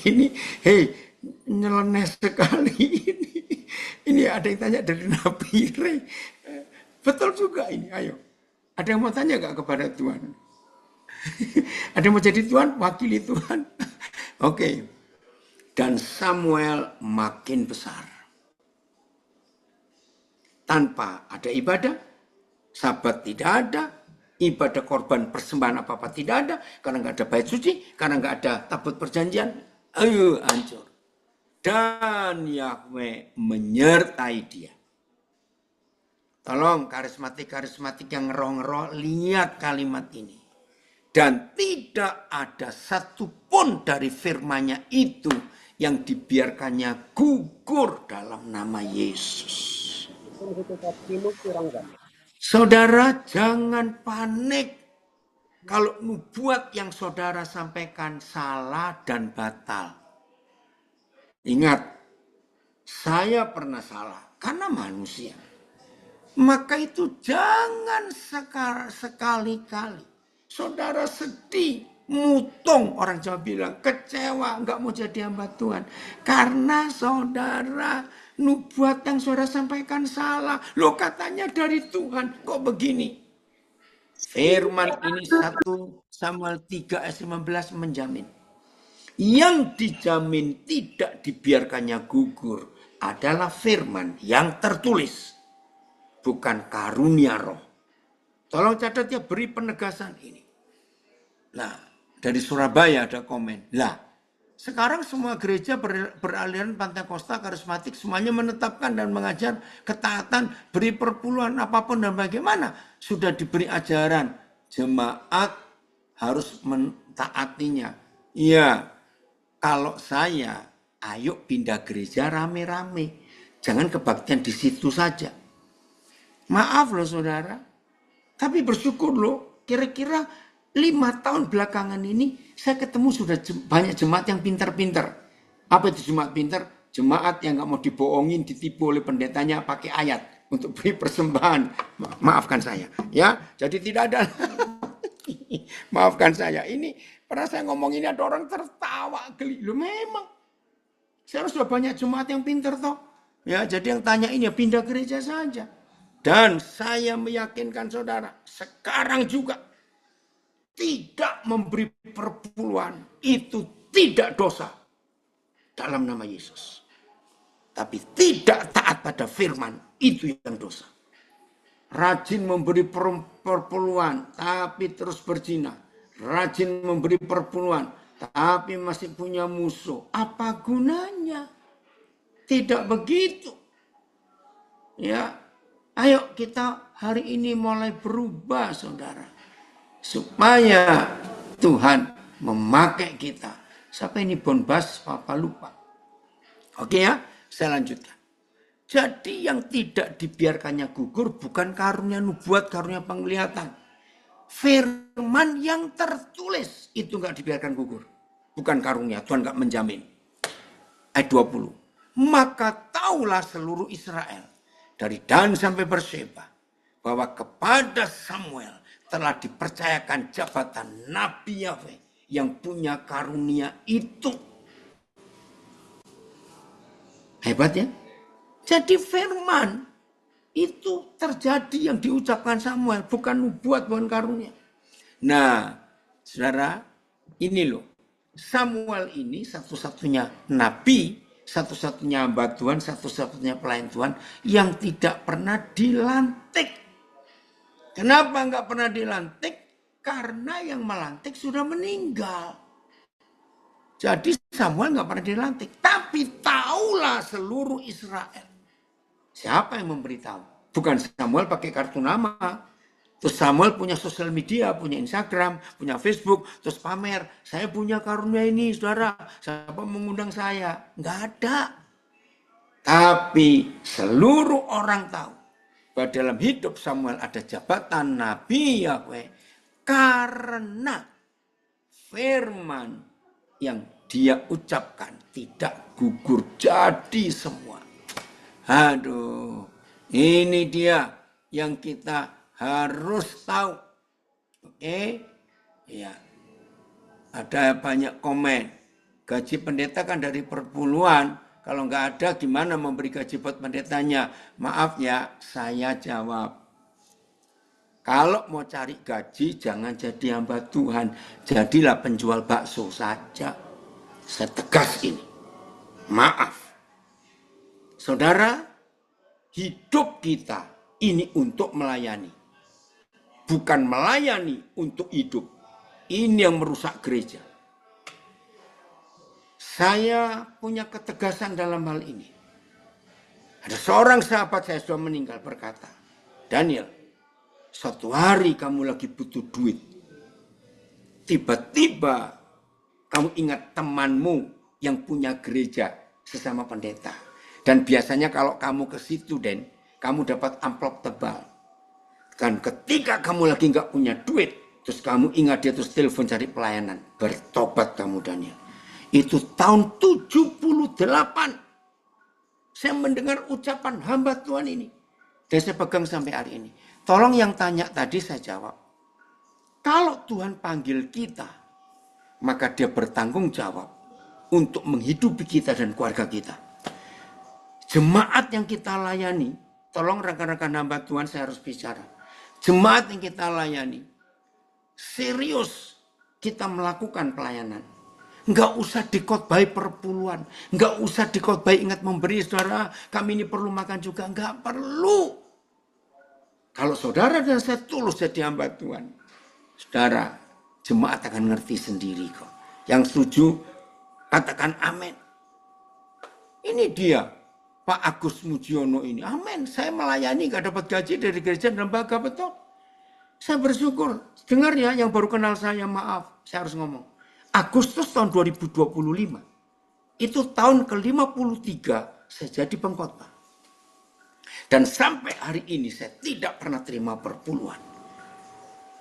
Ini, hei, nyeleneh sekali ini. Ini ada yang tanya dari Nabi Re. Betul juga ini, ayo. Ada yang mau tanya gak kepada Tuhan? Ada yang mau jadi Tuhan? Wakili Tuhan. Oke. Dan Samuel makin besar. Tanpa ada ibadah, sabat tidak ada, ibadah korban persembahan apa-apa tidak ada, karena nggak ada bait suci, karena nggak ada tabut perjanjian, ayo hancur. Dan Yahweh menyertai dia. Tolong karismatik-karismatik yang ngeroh-ngeroh, lihat kalimat ini. Dan tidak ada satupun dari firman-Nya itu yang dibiarkannya gugur dalam nama Yesus. Saudara jangan panik kalau nubuat yang saudara sampaikan salah dan batal. Ingat, saya pernah salah karena manusia. Maka itu jangan sekali-kali. Saudara sedih, mutung, orang Jawa bilang, kecewa, nggak mau jadi hamba Tuhan. Karena saudara, nubuat yang saudara sampaikan salah. Loh katanya dari Tuhan, kok begini? Firman ini 1 Samuel 3 ayat 15 menjamin. Yang dijamin tidak dibiarkannya gugur adalah firman yang tertulis. Bukan karunia roh. Tolong catat ya, beri penegasan ini. Nah, dari Surabaya ada komen. Lah, sekarang semua gereja beraliran Pentakosta, karismatik, semuanya menetapkan dan mengajar ketaatan, beri perpuluhan apapun dan bagaimana. Sudah diberi ajaran, jemaat harus mentaatinya. Iya, kalau saya, ayo pindah gereja rame-rame. Jangan kebaktian di situ saja. Maaf loh saudara. Tapi bersyukur loh, kira-kira 5 tahun belakangan ini saya ketemu sudah banyak jemaat yang pintar-pintar. Apa itu jemaat pintar? Jemaat yang gak mau dibohongin, ditipu oleh pendetanya pakai ayat untuk beri persembahan. Maafkan saya, ya. Jadi tidak ada. Maafkan saya. Ini pernah saya ngomong ini ada orang tertawa geli. Loh memang. Saya sudah banyak jemaat yang pintar toh. Ya, jadi yang tanya ini ya pindah gereja saja. Dan saya meyakinkan saudara, sekarang juga tidak memberi perpuluhan itu tidak dosa dalam nama Yesus. Tapi tidak taat pada firman itu yang dosa. Rajin memberi perpuluhan tapi terus berzina. Rajin memberi perpuluhan tapi masih punya musuh. Apa gunanya? Tidak begitu. Ya. Ayo kita hari ini mulai berubah saudara. Supaya Tuhan memakai kita. Siapa ini Bonbas? Papa lupa. Oke ya, saya lanjutkan. Jadi yang tidak dibiarkannya gugur bukan karunia nubuat, karunia penglihatan. Firman yang tertulis itu nggak dibiarkan gugur. Bukan karunia, Tuhan nggak menjamin. Ayat 20. Maka taulah seluruh Israel dari Dan sampai Berseba bahwa kepada Samuel telah dipercayakan jabatan Nabi Yahweh yang punya karunia itu. Hebat ya? Jadi firman itu terjadi yang diucapkan Samuel, bukan nubuat, bukan karunia. Nah, saudara, ini loh. Samuel ini satu-satunya nabi, satu-satunya hamba Tuhan, satu-satunya pelayan Tuhan yang tidak pernah dilantik. Kenapa nggak pernah dilantik? Karena yang melantik sudah meninggal. Jadi Samuel nggak pernah dilantik. Tapi taulah seluruh Israel. Siapa yang memberitahu? Bukan Samuel pakai kartu nama. Terus Samuel punya sosial media, punya Instagram, punya Facebook, terus pamer. Saya punya karunia ini, saudara. Siapa mengundang saya? Nggak ada. Tapi seluruh orang tahu bahwa dalam hidup Samuel ada jabatan Nabi Yahweh. Karena firman yang dia ucapkan tidak gugur, jadi semua. Aduh, ini dia yang kita harus tahu. Oke, ya. Ada banyak komen. Gaji pendeta kan dari perpuluhan. Kalau nggak ada, gimana memberi gaji buat pendetanya? Maaf ya, saya jawab. Kalau mau cari gaji, jangan jadi hamba Tuhan. Jadilah penjual bakso saja. Saya tegas ini. Maaf. Saudara, hidup kita ini untuk melayani. Bukan melayani untuk hidup. Ini yang merusak gereja. Saya punya ketegasan dalam hal ini. Ada seorang sahabat saya sudah meninggal berkata, Daniel, suatu hari kamu lagi butuh duit. Tiba-tiba kamu ingat temanmu yang punya gereja sesama pendeta. Dan biasanya kalau kamu ke situ, Den, kamu dapat amplop tebal. Dan ketika kamu lagi nggak punya duit, terus kamu ingat dia terus telepon cari pelayanan. Bertobat kamu, Daniel. Itu tahun 78. Saya mendengar ucapan hamba Tuhan ini. Dan saya pegang sampai hari ini. Tolong yang tanya tadi saya jawab. Kalau Tuhan panggil kita, maka dia bertanggung jawab untuk menghidupi kita dan keluarga kita. Jemaat yang kita layani, tolong rekan-rekan hamba Tuhan saya harus bicara. Jemaat yang kita layani, serius kita melakukan pelayanan. Enggak usah dikhotbahi perpuluhan, enggak usah dikhotbahi ingat memberi, saudara, kami ini perlu makan juga, enggak perlu. Kalau saudara dan saya tulus jadi hamba Tuhan, saudara, jemaat akan ngerti sendiri kok. Yang setuju, katakan amin. Ini dia, Pak Agus Mujiono ini. Amin, saya melayani gak dapat gaji dari gereja dan lembaga, betul. Saya bersyukur. Dengar ya, yang baru kenal saya, maaf, saya harus ngomong. Agustus tahun 2025, itu tahun ke-53 saya jadi pengkhotbah. Dan sampai hari ini saya tidak pernah terima perpuluhan.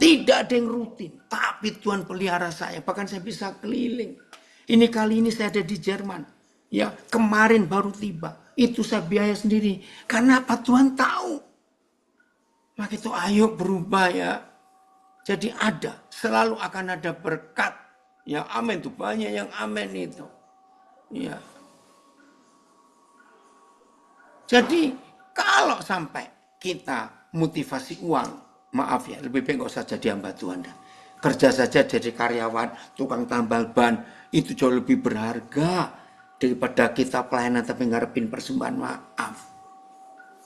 Tidak ada yang rutin, tapi Tuhan pelihara saya, bahkan saya bisa keliling. Ini kali ini saya ada di Jerman. Ya, kemarin baru tiba. Itu saya biaya sendiri. Karena apa? Tuhan tahu. Maka itu ayo berubah ya. Jadi ada, selalu akan ada berkat. Ya amin tuh, banyak yang amin itu. Ya. Jadi kalau sampai kita motivasi uang, maaf ya, lebih baik nggak usah jadi hamba Tuhan. Kerja saja jadi karyawan, tukang tambal ban, itu jauh lebih berharga daripada kita pelayanan tapi ngarepin persembahan, maaf.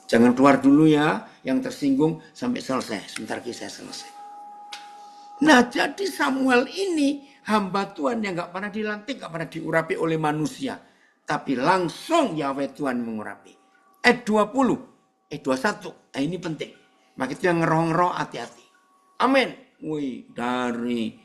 Jangan keluar dulu ya, yang tersinggung sampai selesai. Sebentar lagi saya selesai. Nah, jadi Samuel ini hamba Tuhan yang nggak pernah dilantik, nggak pernah diurapi oleh manusia, tapi langsung Yahweh Tuhan mengurapi. Ayat 20, ayat 21, nah ini penting. Maka itu yang ngeroh-ngeroh hati-hati. Amin. Wih, dari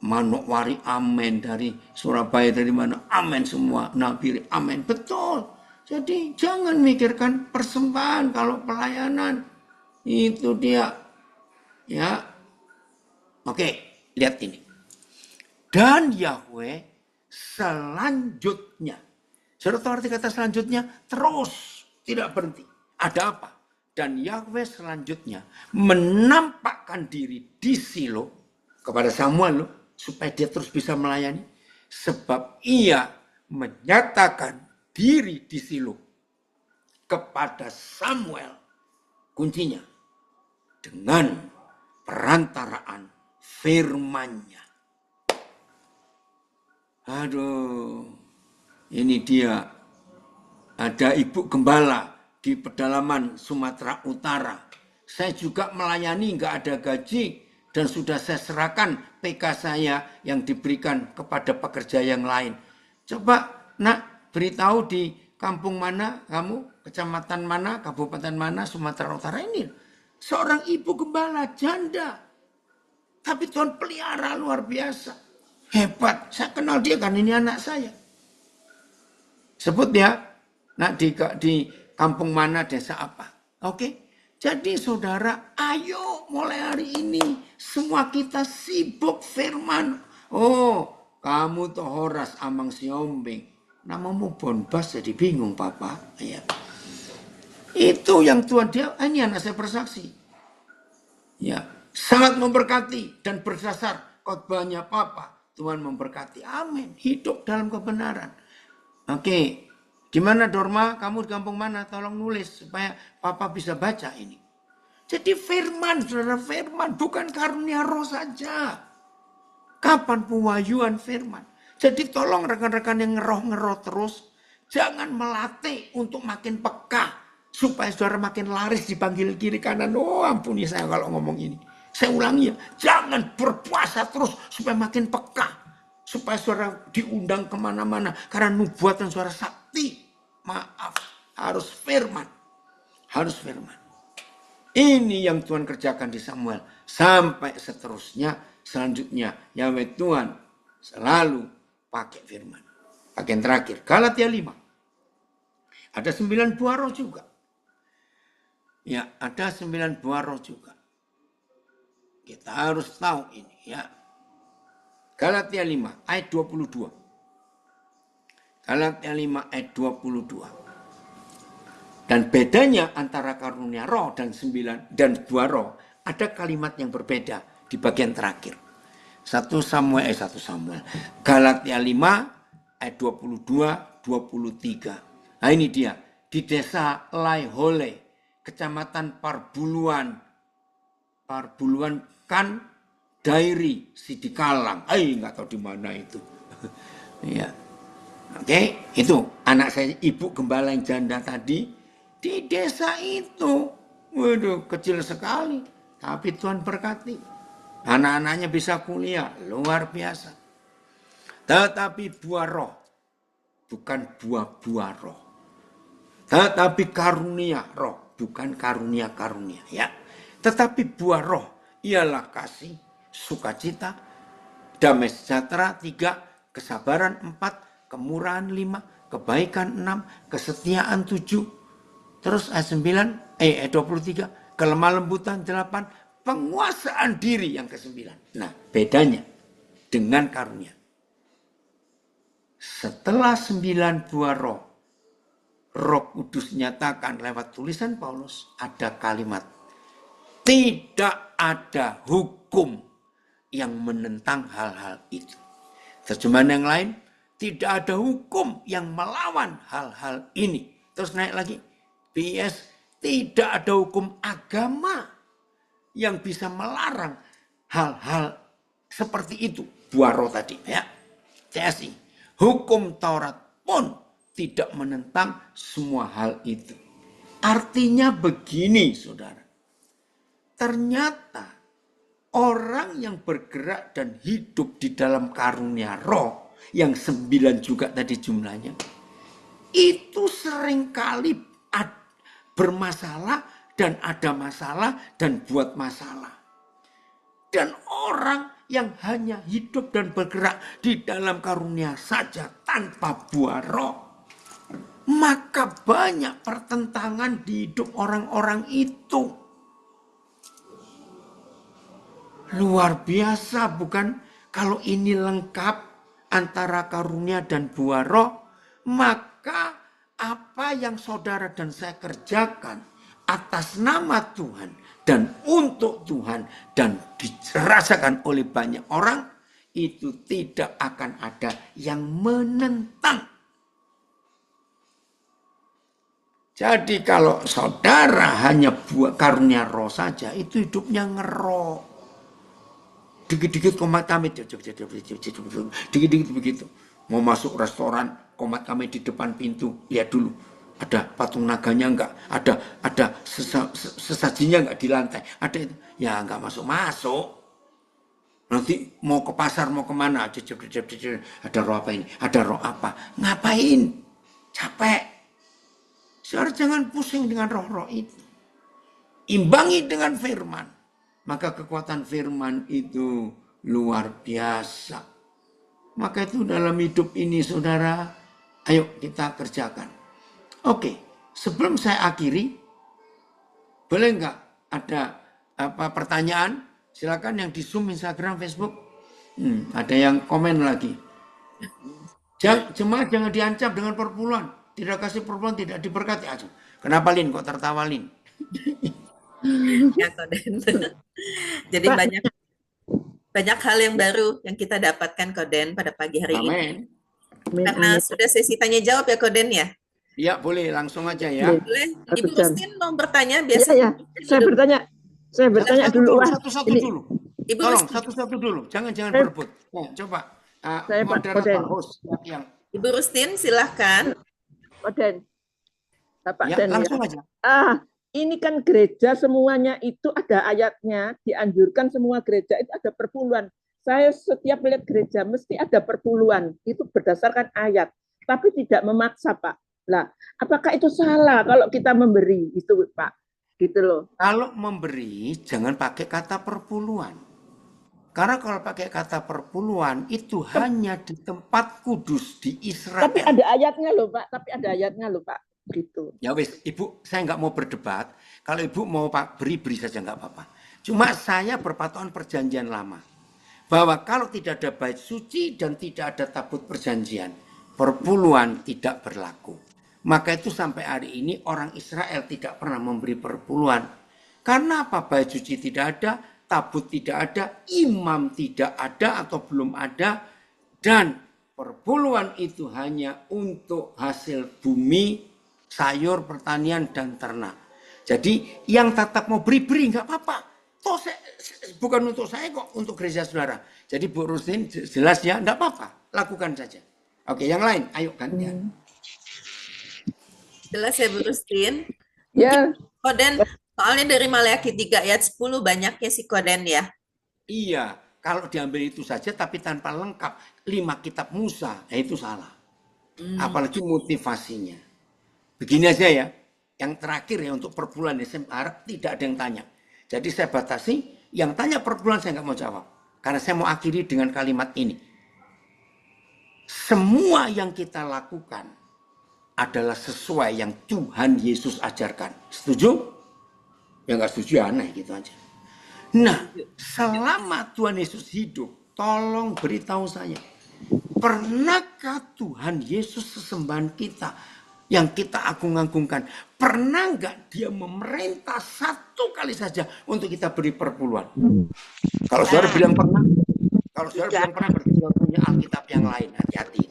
Manokwari, amin. Dari Surabaya, dari mana, amin semua. Nabiri, amin. Betul. Jadi jangan mikirkan persembahan kalau pelayanan. Itu dia. Ya. Oke, lihat ini. Dan Yahweh selanjutnya. Saudara tahu arti kata selanjutnya? Terus, tidak berhenti. Ada apa? Dan Yahweh selanjutnya menampakkan diri di Silo kepada Samuel supaya dia terus bisa melayani. Sebab ia menyatakan diri di Silo kepada Samuel. Kuncinya dengan perantaraan firman-Nya. Aduh, ini dia. Ada ibu gembala di pedalaman Sumatera Utara. Saya juga melayani, nggak ada gaji. Dan sudah saya serahkan PK saya yang diberikan kepada pekerja yang lain. Coba nak beritahu di kampung mana kamu, kecamatan mana, kabupaten mana, Sumatera Utara ini. Seorang ibu gembala, janda. Tapi Tuhan pelihara luar biasa. Hebat, saya kenal dia kan ini anak saya. Sebut ya, nah di kampung mana, desa apa. Oke, jadi saudara, ayo mulai hari ini semua kita sibuk firman. Oh, kamu tuh Horas Amang Siombing. Namamu Bonbas jadi bingung papa. Ya. Itu yang Tuhan dia, ini anak saya bersaksi. Ya, sangat memberkati dan berdasar khotbahnya papa. Tuhan memberkati. Amin. Hidup dalam kebenaran. Oke. Gimana Dorma? Kamu di kampung mana? Tolong nulis supaya papa bisa baca ini. Jadi firman, saudara, firman. Bukan karunia roh saja. Kapan pewahyuan firman? Jadi tolong rekan-rekan yang ngeroh-ngeroh terus. Jangan melatih untuk makin peka. Supaya saudara makin laris dipanggil kiri kanan. Oh ampuni saya kalau ngomong ini. Saya ulangi ya. Jangan berpuasa terus supaya makin peka. Supaya saudara diundang kemana-mana. Karena nubuatan saudara sakti. Maaf. Harus firman. Harus firman. Ini yang Tuhan kerjakan di Samuel. Sampai seterusnya. Selanjutnya. Yahweh Tuhan selalu pakai firman. Bagian terakhir. Galatia 5. Ada 9 buah roh juga. Ya, ada 9 buah roh juga. Kita harus tahu ini ya. Galatia 5 ayat 22. Galatia 5 ayat 22. Dan bedanya antara karunia roh dan 9 dan buah roh, ada kalimat yang berbeda di bagian terakhir. 1 Samuel. Galatia 5 ayat 22 23. Nah ini dia, di desa Laihole, Kecamatan Parbuluan kan Dairi Sidikalang. Nggak tahu di mana itu. Ya. Oke, itu anak saya ibu gembala yang janda tadi di desa itu. Waduh, kecil sekali. Tapi Tuhan berkati. Anak-anaknya bisa kuliah, luar biasa. Tetapi buah roh, bukan buah-buah roh. Tetapi karunia roh, bukan karunia-karunia. Ya. Tetapi buah roh ialah kasih, sukacita, damai sejahtera 3, kesabaran 4, kemurahan 5, kebaikan 6, kesetiaan 7. Terus ayat 23, kelemah lembutan 8, penguasaan diri yang ke-9. Nah, bedanya dengan karunia. Setelah 9 buah roh, Roh Kudus nyatakan lewat tulisan Paulus, ada kalimat, tidak ada hukum yang menentang hal-hal itu. Terjemahan yang lain, tidak ada hukum yang melawan hal-hal ini. Terus naik lagi, PS, tidak ada hukum agama yang bisa melarang hal-hal seperti itu. Buah roh tadi ya. CSI, hukum Taurat pun tidak menentang semua hal itu. Artinya begini, saudara. Ternyata orang yang bergerak dan hidup di dalam karunia roh, yang 9 juga tadi jumlahnya, itu seringkali bermasalah dan ada masalah dan buat masalah. Dan orang yang hanya hidup dan bergerak di dalam karunia saja tanpa buah roh, maka banyak pertentangan di hidup orang-orang itu. Luar biasa, bukan? Kalau ini lengkap antara karunia dan buah roh, maka apa yang saudara dan saya kerjakan atas nama Tuhan dan untuk Tuhan dan dirasakan oleh banyak orang, itu tidak akan ada yang menentang. Jadi kalau saudara hanya buat karunia roh saja, itu hidupnya ngerok. Dikit-dikit komat kami, dikit-dikit begitu. Mau masuk restoran, komat kami di depan pintu, lihat dulu. Ada patung naganya enggak? Ada sesajinya enggak di lantai? Ada itu. Ya enggak masuk-masuk. Nanti mau ke pasar, mau kemana? Ada roh apa ini? Ada roh apa? Ngapain? Capek. Saudara jangan pusing dengan roh-roh itu. Imbangi dengan firman. Maka kekuatan firman itu luar biasa. Maka itu dalam hidup ini saudara, ayo kita kerjakan. Oke, sebelum saya akhiri, boleh enggak ada pertanyaan? Silakan yang di Zoom, Instagram, Facebook. Ada yang komen lagi. Jemaat jangan diancam dengan perpuluhan. Tidak kasih perpuluhan, tidak diberkati. Kenapa Lin? Kok tertawa Lin? Ya, Koden. Jadi banyak hal yang baru yang kita dapatkan, Koden, pada pagi hari ini. Karena sudah sesi tanya jawab ya, Koden ya? Iya, boleh langsung aja ya. Boleh. Ibu Rustin mau bertanya biasa. Ya. Saya bertanya dulu. Satu-satu dulu. Ibu Tolong Rustin. satu-satu dulu. Jangan berebut. Nah, coba moderator host yang Ibu Rustin silahkan. Koden. Bapak ya, Den langsung ya. aja. Ini kan gereja semuanya itu ada ayatnya, dianjurkan semua gereja itu ada perpuluhan. Saya setiap lihat gereja mesti ada perpuluhan, itu berdasarkan ayat, tapi tidak memaksa, Pak. Lah, apakah itu salah kalau kita memberi itu, Pak? Gitu loh. Kalau memberi jangan pakai kata perpuluhan. Karena kalau pakai kata perpuluhan itu hanya di tempat kudus di Israel. Tapi ada ayatnya loh, Pak. Pak. Gitu. Ya wis, Ibu, saya nggak mau berdebat. Kalau Ibu mau beri saja nggak apa-apa. Cuma saya berpatokan perjanjian lama. Bahwa kalau tidak ada bait suci dan tidak ada tabut perjanjian, perpuluhan tidak berlaku. Maka itu sampai hari ini orang Israel tidak pernah memberi perpuluhan. Karena apa? Bait suci tidak ada, tabut tidak ada, imam tidak ada atau belum ada. Dan perpuluhan itu hanya untuk hasil bumi, sayur, pertanian, dan ternak. Jadi yang tetap mau beri nggak apa-apa. Toh bukan untuk saya kok, untuk gereja saudara. Jadi Bu Rustin jelas ya, nggak apa-apa, lakukan saja. Oke, yang lain, ayo gantian. Jelas ya Bu Rustin. Ya. Koden, soalnya dari Maleakhi 3 ayat 10 banyaknya si Koden ya. Iya, kalau diambil itu saja tapi tanpa lengkap 5 kitab Musa, ya itu salah. Apalagi motivasinya. Begini aja ya, yang terakhir ya untuk perpuluhan, saya harap tidak ada yang tanya. Jadi saya batasi, yang tanya perpuluhan saya nggak mau jawab. Karena saya mau akhiri dengan kalimat ini. Semua yang kita lakukan adalah sesuai yang Tuhan Yesus ajarkan. Setuju? Ya nggak setuju, aneh gitu aja. Nah, selama Tuhan Yesus hidup, tolong beritahu saya. Pernahkah Tuhan Yesus sesembahan kita yang kita agung-agungkan, pernah nggak dia memerintah satu kali saja untuk kita beri perpuluhan? Kalau saudara bilang pernah, berarti saudara punya Alkitab yang lain, hati-hati.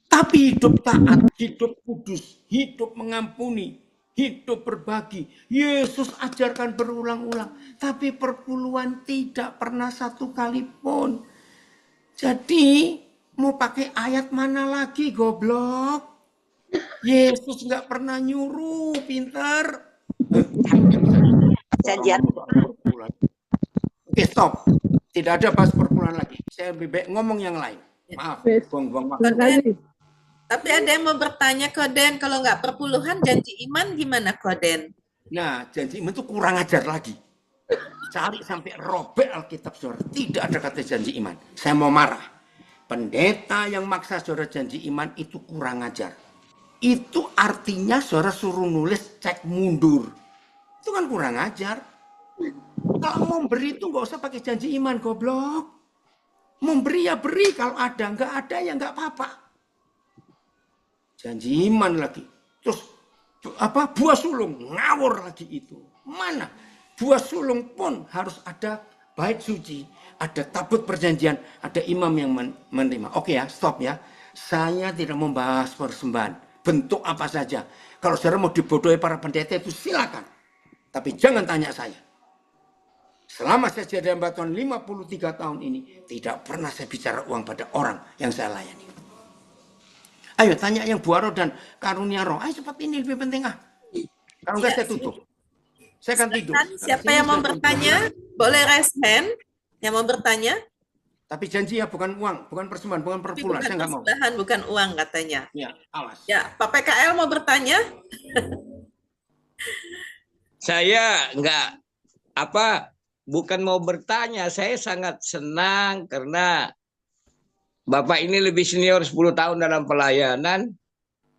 Tapi hidup taat, hidup kudus, hidup mengampuni, hidup berbagi, Yesus ajarkan berulang-ulang. Tapi perpuluhan tidak pernah satu kali pun. Jadi mau pakai ayat mana lagi, goblok? Yesus nggak pernah nyuruh, pinter. Janjian. Oke, stop. Tidak ada bahas perpuluhan lagi. Saya lebih baik ngomong yang lain. Maaf, buang-buang waktu. Tapi ada yang mau bertanya, Koden, kalau nggak perpuluhan janji iman gimana, Koden? Nah, janji iman itu kurang ajar lagi. Cari sampai robek Alkitab, saudara. Tidak ada kata janji iman. Saya mau marah. Pendeta yang maksa saudara janji iman itu kurang ajar. Itu artinya saudara suruh nulis cek mundur. Itu kan kurang ajar. Kalau mau beri itu nggak usah pakai janji iman, goblok. Memberi ya beri, kalau ada, nggak ada ya nggak apa-apa. Janji iman lagi. Terus apa buah sulung, ngawur lagi itu. Mana? Buah sulung pun harus ada bait suci, ada tabut perjanjian, ada imam yang menerima. Oke ya, stop ya. Saya tidak membahas persembahan, bentuk apa saja. Kalau saudara mau dibodohi para pendeta itu silakan. Tapi jangan tanya saya. Selama saya jadi hamba Tuhan 53 tahun ini, tidak pernah saya bicara uang pada orang yang saya layani. Ayo tanya yang buah roh dan karunia roh. Ayo cepat, ini lebih penting ah. Kalau enggak saya tutup. Saya akan tidur. Siapa yang mau bertanya? Boleh raise hand yang mau bertanya? Tapi janji ya bukan uang, bukan persembahan, bukan perpuluhan. Saya nggak mau. Persembahan bukan uang katanya. Ya, awas. Ya, Pak PKL mau bertanya? Saya bukan mau bertanya, saya sangat senang karena Bapak ini lebih senior 10 tahun dalam pelayanan,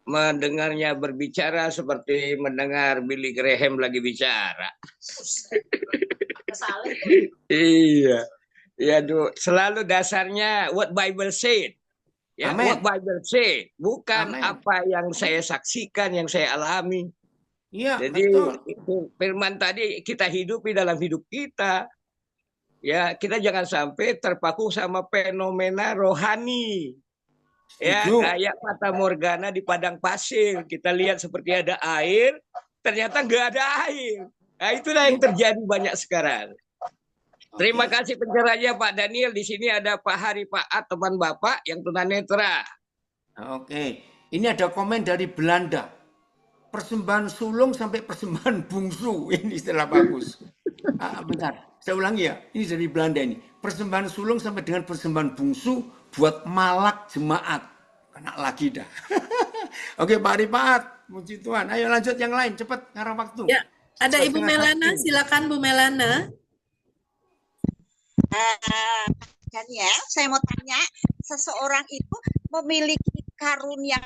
mendengarnya berbicara seperti mendengar Billy Graham lagi bicara. Iya. Ya, selalu dasarnya what Bible said. Ya, Amen. what Bible said, bukan Amen. apa yang saya saksikan, yang saya alami. Iya, Jadi betul. firman tadi kita hidupi dalam hidup kita. Ya, kita jangan sampai terpaku sama fenomena rohani. Ya, Setuju. kayak fata morgana di padang pasir. Kita lihat seperti ada air, ternyata nggak ada air. Nah, itulah yang terjadi banyak sekarang. Terima kasih pencerahannya Pak Daniel. Di sini ada Pak Hari Paat, teman Bapak yang tunanetra. Oke, ini ada komen dari Belanda. Persembahan sulung sampai persembahan bungsu. Ini istilah bagus. Bentar, saya ulangi ya. Ini dari Belanda ini. Persembahan sulung sampai dengan persembahan bungsu buat malak jemaat. Kena lagi dah. Oke, Pak Hari Paat, puji Tuhan. Ayo lanjut yang lain, cepat karena waktu. Ya, ada Ibu Melana, silakan Bu Melana. Daniel, saya mau tanya, seseorang itu memiliki karunia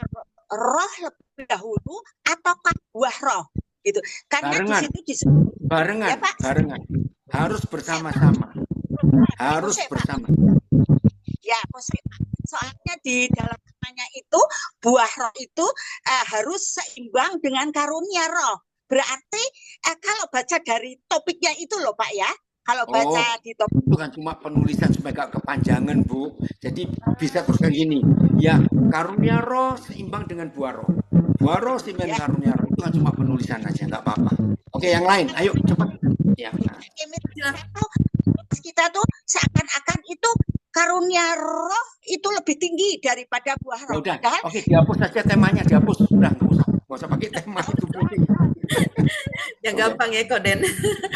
roh lebih dahulu ataukah buah roh? Gitu. Karena barengan. di situ disebut barengan, ya, Pak? barengan. Harus bersama-sama. Harus bersama. Ya, soalnya di dalam namanya itu buah roh itu harus seimbang dengan karunia roh. Berarti kalau baca dari topiknya itu loh Pak ya. Kalau baca di topik itu kan cuma penulisan supaya gak kepanjangan Bu. Jadi bisa terus kayak gini. Ya, karunia roh seimbang dengan buah roh. Buah roh seimbang dengan karunia roh. Itu kan cuma penulisan aja, nggak apa-apa. Oke, yang lain. Ayo cepat. Ya. Kita tuh seakan-akan itu karunia roh itu lebih tinggi daripada buah roh. Udah. Oke, dihapus saja temanya, dihapus. Udah, nggak usah pakai tema itu penting. Yang gampang ya Koden.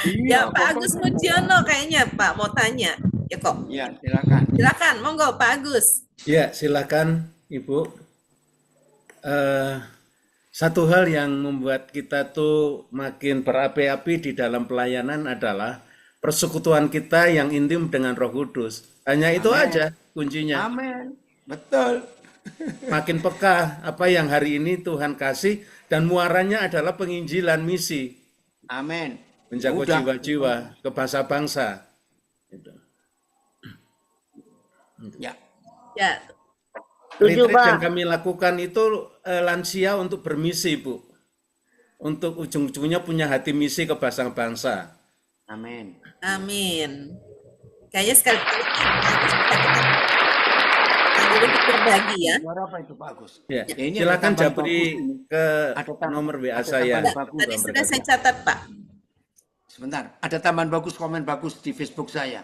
Iya, ya Pak Agus Mujiono kayaknya Pak mau tanya. Ya kok. Ya, silakan. Silakan, monggo Pak Agus. Ya, silakan Ibu. Satu hal yang membuat kita tuh makin berapi-api di dalam pelayanan adalah persekutuan kita yang intim dengan Roh Kudus. Hanya itu aja kuncinya. Amin. Betul. Makin peka apa yang hari ini Tuhan kasih dan muaranya adalah penginjilan misi. Amin. Menjaga jiwa-jiwa ke bangsa-bangsa. Ya. Ya. Retreat yang kami lakukan itu lansia untuk bermisi, Bu. Untuk ujung-ujungnya punya hati misi ke bangsa-bangsa. Amin. Amin. Kayaknya sekali-kali kita berbagi ya. Suara apa itu Pak Agus? Ya, ini silakan Japri ke nomor WA saya. Tadi sudah saya catat Pak. Sebentar, ada tambahan bagus, komen bagus di Facebook saya.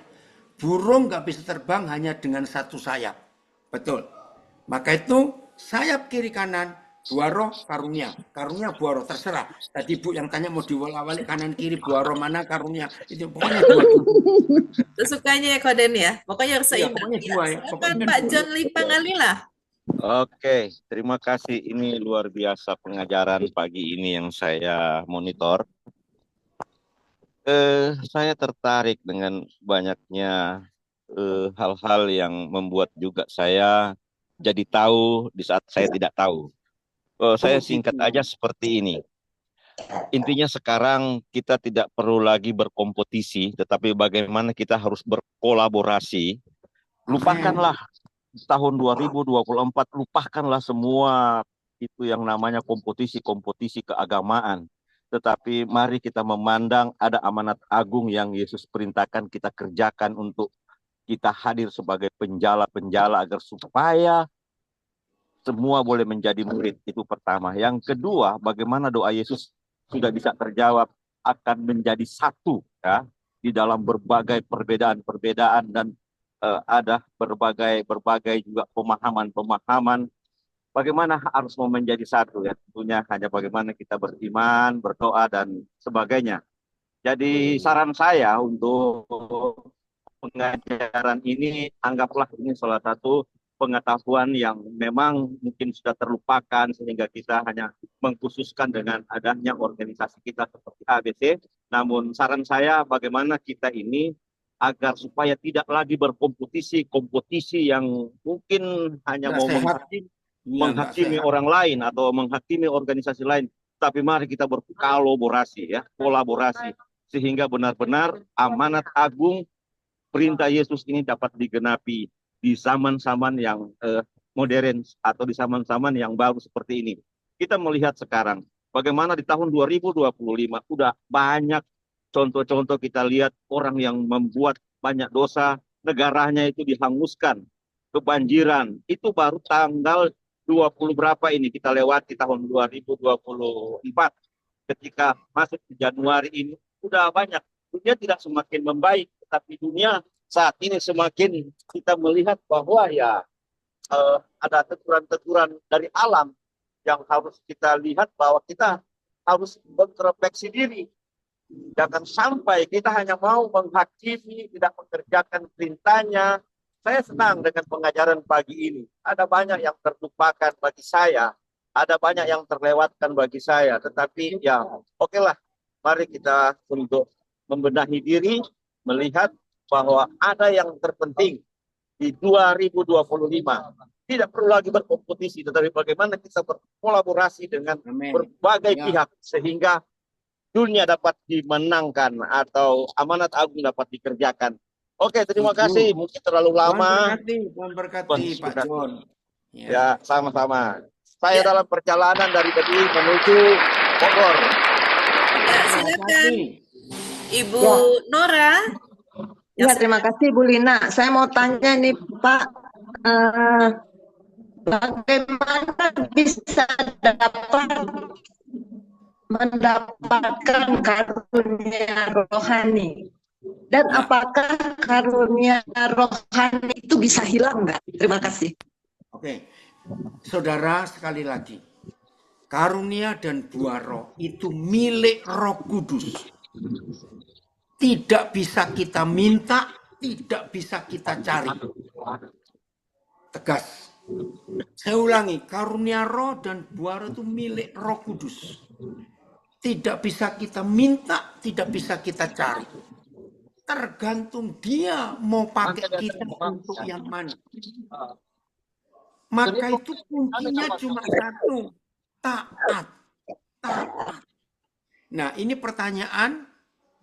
Burung nggak bisa terbang hanya dengan satu sayap. Betul. Maka itu sayap kiri kanan, buah roh karunia. Karunia buah roh, terserah. Tadi Bu yang tanya mau diwala-wali kanan kiri, buah roh mana karunia. Itu pokoknya dua. Sukanya ya Koden ya. Pokoknya harus seimbang. Pokoknya dua ya. Silakan Pak John Lipangalila. Oke, terima kasih. Ini luar biasa pengajaran pagi ini yang saya monitor. Saya tertarik dengan banyaknya hal-hal yang membuat juga saya jadi tahu di saat saya tidak tahu. Saya singkat aja seperti ini. Intinya sekarang kita tidak perlu lagi berkompetisi, tetapi bagaimana kita harus berkolaborasi. Lupakanlah tahun 2024, lupakanlah semua itu yang namanya kompetisi-kompetisi keagamaan. Tetapi mari kita memandang ada amanat agung yang Yesus perintahkan kita kerjakan untuk kita hadir sebagai penjala-penjala agar supaya semua boleh menjadi murid. Itu pertama. Yang kedua, bagaimana doa Yesus sudah bisa terjawab, akan menjadi satu ya di dalam berbagai perbedaan-perbedaan, dan ada berbagai juga pemahaman-pemahaman bagaimana harus mau menjadi satu ya. Tentunya hanya bagaimana kita beriman, berdoa dan sebagainya. Jadi saran saya untuk pengajaran ini, anggaplah ini salah satu pengetahuan yang memang mungkin sudah terlupakan sehingga kita hanya mengkhususkan dengan adanya organisasi kita seperti ABC. Namun saran saya bagaimana kita ini agar supaya tidak lagi berkompetisi yang mungkin hanya mau menghakimi orang lain atau menghakimi organisasi lain, tapi mari kita berkolaborasi ya, kolaborasi sehingga benar-benar amanat agung perintah Yesus ini dapat digenapi di zaman-zaman yang modern atau di zaman-zaman yang baru seperti ini. Kita melihat sekarang bagaimana di tahun 2025 udah banyak contoh-contoh kita lihat orang yang membuat banyak dosa, negaranya itu dihanguskan, kebanjiran. Itu baru tanggal 20 berapa ini kita lewati tahun 2024. Ketika masuk di Januari ini udah banyak. Dunia tidak semakin membaik, tetapi dunia saat ini semakin kita melihat bahwa ya ada teguran-teguran dari alam yang harus kita lihat bahwa kita harus introspeksi diri. Jangan sampai kita hanya mau menghakimi, tidak mengerjakan perintahnya. Saya senang dengan pengajaran pagi ini. Ada banyak yang terlupakan bagi saya, ada banyak yang terlewatkan bagi saya. Tetapi ya oke lah, mari kita untuk membenahi diri, melihat bahwa ada yang terpenting di 2025. Tidak perlu lagi berkompetisi, tetapi bagaimana kita berkolaborasi dengan berbagai pihak sehingga dunia dapat dimenangkan atau amanat agung dapat dikerjakan. Oke, terima kasih. Mungkin terlalu lama. Tuhan berkati Pak John. Ya, sama-sama. Saya dalam perjalanan dari tadi menuju Bogor. Ya, silakan. Ibu Nora. Ya, terima kasih Bu Lina. Saya mau tanya nih Pak, bagaimana bisa mendapatkan karunia rohani? Dan apakah karunia rohani itu bisa hilang nggak? Terima kasih. Oke, saudara, sekali lagi, karunia dan buah roh itu milik Roh Kudus. Tidak bisa kita minta, tidak bisa kita cari. Tegas. Saya ulangi, karunia roh dan buah roh itu milik Roh Kudus. Tidak bisa kita minta, tidak bisa kita cari. Tergantung dia mau pakai kita untuk yang mana. Maka itu kuncinya cuma satu, taat. Taat. Nah, ini pertanyaan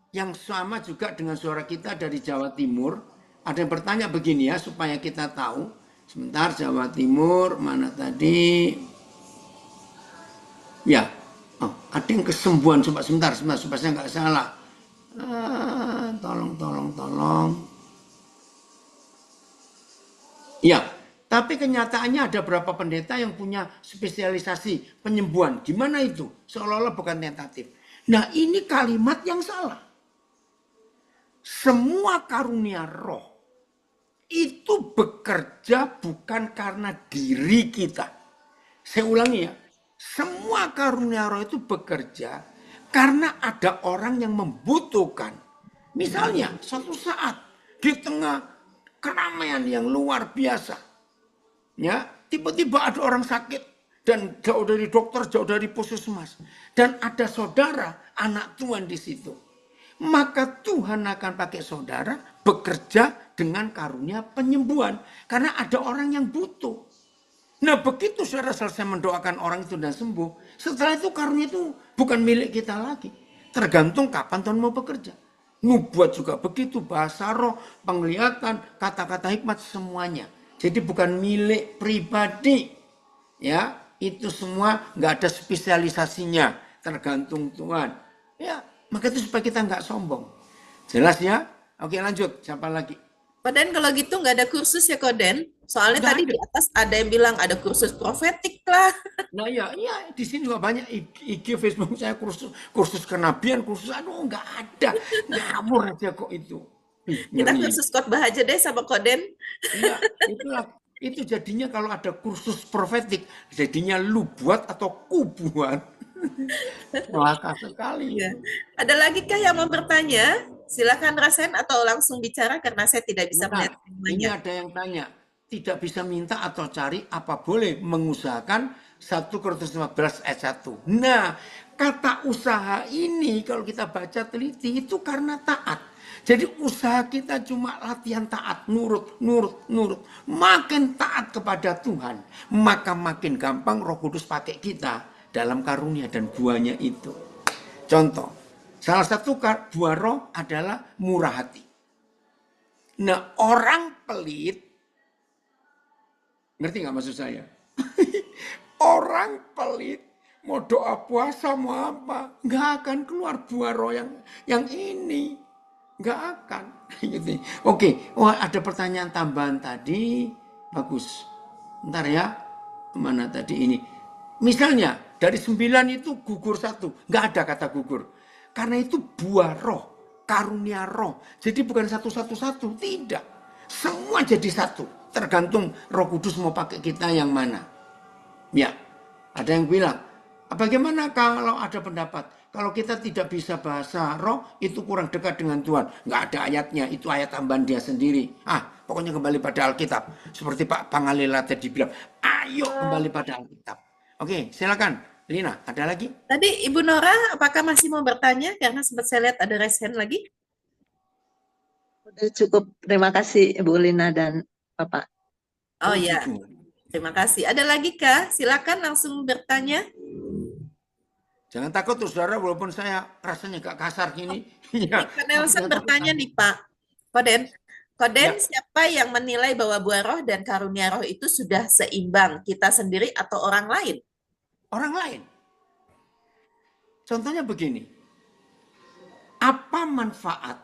yang sama juga dengan suara kita dari Jawa Timur. Ada yang bertanya begini ya, supaya kita tahu. Sebentar, Jawa Timur, mana tadi? Ya, oh, ada yang kesembuhan. Coba sebentar, supaya saya nggak salah. Tolong. Ya, tapi kenyataannya ada beberapa pendeta yang punya spesialisasi penyembuhan. Gimana itu? Seolah-olah bukan tentatif. Nah, ini kalimat yang salah. Semua karunia roh itu bekerja bukan karena diri kita. Saya ulangi ya. Semua karunia roh itu bekerja karena ada orang yang membutuhkan. Misalnya suatu saat di tengah keramaian yang luar biasa, ya tiba-tiba ada orang sakit dan jauh dari dokter, jauh dari puskesmas, dan ada saudara anak Tuhan di situ. Maka Tuhan akan pakai saudara bekerja dengan karunia penyembuhan karena ada orang yang butuh. Nah begitu saudara selesai mendoakan orang itu dan sembuh, setelah itu karunia itu bukan milik kita lagi. Tergantung kapan Tuhan mau bekerja. Nubuat juga begitu, bahasa roh, penglihatan, kata-kata hikmat, semuanya. Jadi bukan milik pribadi. Ya, itu semua nggak ada spesialisasinya, tergantung Tuhan. Ya, maka itu supaya kita nggak sombong. Jelas ya? Oke lanjut, siapa lagi? Koden kalau gitu nggak ada kursus ya Koden? Soalnya Nggak tadi ada. di atas ada yang bilang ada kursus profetik lah. Nah ya, iya di sini juga banyak IG, Facebook saya kursus kenabian, kursus aduh nggak ada, ngawur aja kok itu. Kita Ngeri. kursus khotbah aja deh sama Koden. Iya, itulah itu jadinya kalau ada kursus profetik, jadinya lu buat atau ku buat. Celaka sekali. Ya. Ada lagi kah yang mau bertanya? Silakan rasain atau langsung bicara karena saya tidak bisa melihat Bentar, ini semuanya. ada yang tanya, tidak bisa minta atau cari apa boleh mengusahakan 1 Korintus 15 ayat 1. Nah, kata usaha ini kalau kita baca teliti itu karena taat. Jadi usaha kita cuma latihan taat, nurut. Makin taat kepada Tuhan, maka makin gampang Roh Kudus pakai kita dalam karunia dan buahnya itu. Contoh, salah satu buah roh adalah murah hati. Nah, orang pelit, ngerti nggak maksud saya? Orang pelit mau doa puasa mau apa, nggak akan keluar buah roh yang ini, nggak akan. Gitu. Oke, ada pertanyaan tambahan tadi, bagus. Ntar ya, mana tadi ini? Misalnya dari 9 itu gugur 1, nggak ada kata gugur, karena itu buah roh. Karunia roh. Jadi bukan satu-satu, tidak. Semua jadi satu. Tergantung Roh Kudus mau pakai kita yang mana. Ya, ada yang bilang, bagaimana kalau ada pendapat, kalau kita tidak bisa bahasa roh, itu kurang dekat dengan Tuhan. Nggak ada ayatnya, itu ayat tambahan dia sendiri. Pokoknya kembali pada Alkitab. Seperti Pak Pangalila tadi bilang, ayo kembali pada Alkitab. Oke, silakan. Lina, ada lagi? Tadi Ibu Nora, apakah masih mau bertanya? Karena sempat saya lihat ada raise hand lagi. Udah cukup. Terima kasih Ibu Lina dan Bapak. Oh ya, terima kasih. Ada lagi kah? Silakan langsung bertanya. Jangan takut tuh saudara, walaupun saya rasanya gak kasar gini. Pak Nelson bertanya nih Pak. Koden, siapa yang menilai bahwa buah roh dan karunia roh itu sudah seimbang? Kita sendiri atau orang lain? Orang lain. Contohnya begini. Apa manfaat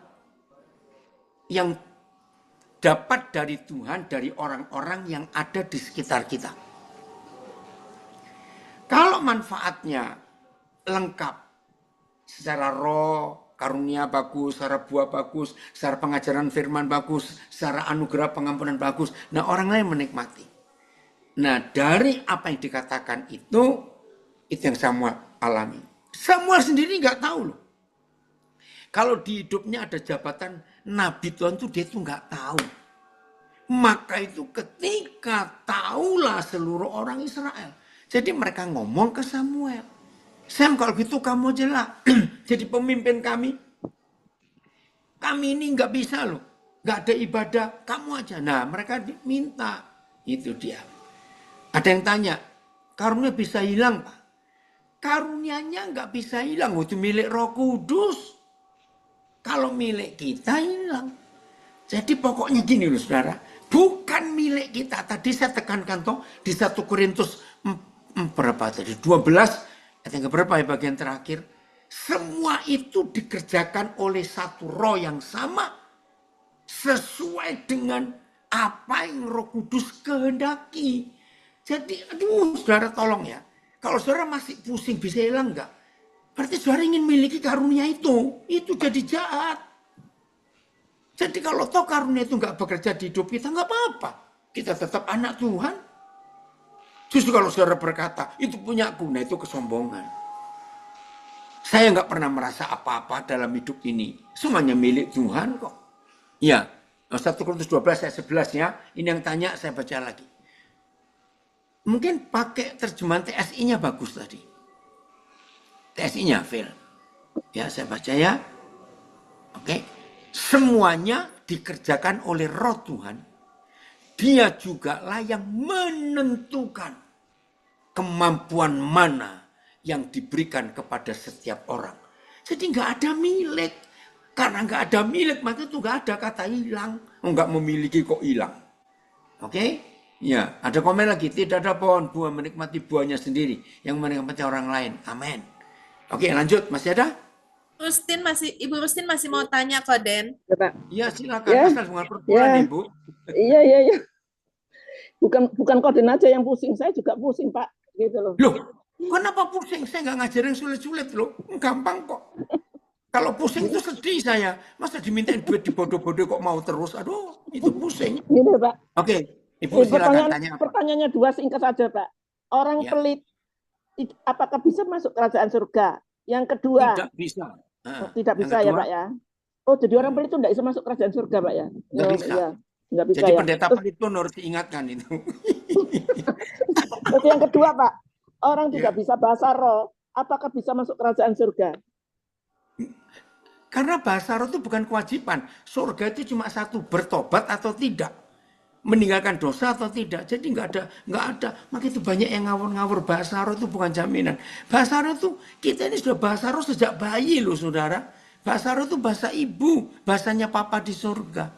yang dapat dari Tuhan dari orang-orang yang ada di sekitar kita? Kalau manfaatnya lengkap, secara roh, karunia bagus, secara buah bagus, secara pengajaran firman bagus, secara anugerah pengampunan bagus, nah orang lain menikmati. Nah dari apa yang dikatakan itu yang Samuel alami. Samuel sendiri nggak tahu loh. Kalau di hidupnya ada jabatan Nabi Tuhan tuh dia tuh nggak tahu. Maka itu ketika tahulah seluruh orang Israel. Jadi mereka ngomong ke Samuel. Sam kalau gitu kamu aja lah jadi pemimpin kami. Kami ini nggak bisa loh. Nggak ada ibadah, kamu aja. Nah mereka minta. Itu dia. Ada yang tanya, karunia bisa hilang Pak? Karunianya nggak bisa hilang, itu milik Roh Kudus. Kalau milik kita hilang. Jadi pokoknya gini loh saudara, bukan milik kita. Tadi saya tekankan toh di 1 Korintus berapa tadi? 12 ayat yang berapa ya bagian terakhir? Semua itu dikerjakan oleh satu roh yang sama sesuai dengan apa yang Roh Kudus kehendaki. Jadi aduh saudara tolong ya. Kalau saudara masih pusing bisa hilang enggak? Berarti saudara ingin memiliki karunia itu jadi jahat. Jadi kalau toh karunia itu enggak bekerja di hidup kita enggak apa-apa. Kita tetap anak Tuhan. Justru kalau saudara berkata, itu punyaku, nah itu kesombongan. Saya enggak pernah merasa apa-apa dalam hidup ini. Semuanya milik Tuhan kok. Ya, 1 Korintus 12 ayat 11 ya. Ini yang tanya saya baca lagi. Mungkin pakai terjemahan TSI-nya bagus tadi. TSI-nya, Phil. Ya, saya baca ya. Oke. Semuanya dikerjakan oleh Roh Tuhan Dia juga lah yang menentukan kemampuan mana yang diberikan kepada setiap orang. Jadi nggak ada milik. Karena nggak ada milik, maka itu nggak ada kata hilang. Nggak memiliki kok hilang. Oke? Ya, ada komen lagi. Tidak ada pohon buah menikmati buahnya sendiri. Yang menikmati orang lain. Amin. Oke, lanjut. Masih ada? Ibu Rustin masih mau tanya Koden. Ya, Pak. Iya, silakan. Ya. Asal dengan perpuluhan, Ya. Ibu. Iya. Bukan Koden aja yang pusing, saya juga pusing, Pak. Gitu loh. Loh, kenapa pusing? Saya nggak ngajarin sulit-sulit loh. Gampang kok. Kalau pusing itu sedih saya. Masa dimintain duit dibodoh-bodoh kok mau terus? Aduh, itu pusing. Gini, Pak. Oke, Ibu silakan tanya apa? Pertanyaannya dua, singkat saja, Pak. Orang Ya. pelit, apakah bisa masuk kerajaan surga? Yang kedua, Tidak bisa. tidak yang bisa ya, kedua? Pak ya? Oh, jadi orang pelit itu tidak bisa masuk kerajaan surga, Pak ya? Nggak bisa. Iya. Nggak bisa Jadi ya. pendeta Terus, pelit pun harus diingatkan itu. terus yang kedua, Pak, orang Ya. tidak bisa bahasa roh, apakah bisa masuk kerajaan surga? Karena bahasa roh itu bukan kewajiban. Surga itu cuma satu, bertobat atau tidak. Meninggalkan dosa atau tidak. Jadi nggak ada. Maka itu banyak yang ngawur-ngawur. Bahasa roh itu bukan jaminan. Bahasa roh itu, kita ini sudah bahasa roh sejak bayi loh saudara. Bahasa roh itu bahasa ibu. Bahasanya papa di surga.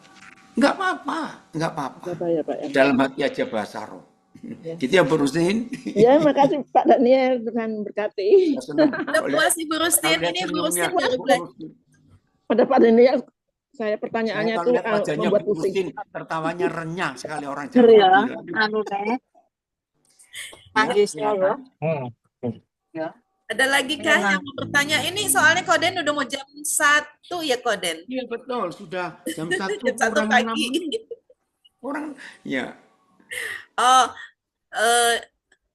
Nggak apa-apa. Nggak apa ya, Pak ya. Dalam hati aja bahasa roh. Gitu ya Bu Rustin. Ya, makasih Pak Daniel, Tuhan berkati. Udah puas Ibu Rustin, ini Ibu Rustin baru belajar. Pada Pak Daniel, saya pertanyaannya Saya tuh lihat wajahnya membuat Bu pusing. Rustin, tertawanya renyah sekali orang Bener ya, Jawa. anu teh. Ya, Ya. Ada lagi kah yang mau bertanya? Ini soalnya Koden udah mau jam 1 ya Koden. Iya betul, sudah jam 1 Jam 1 kurang 6 pagi. menit. Orang, ya. Oh,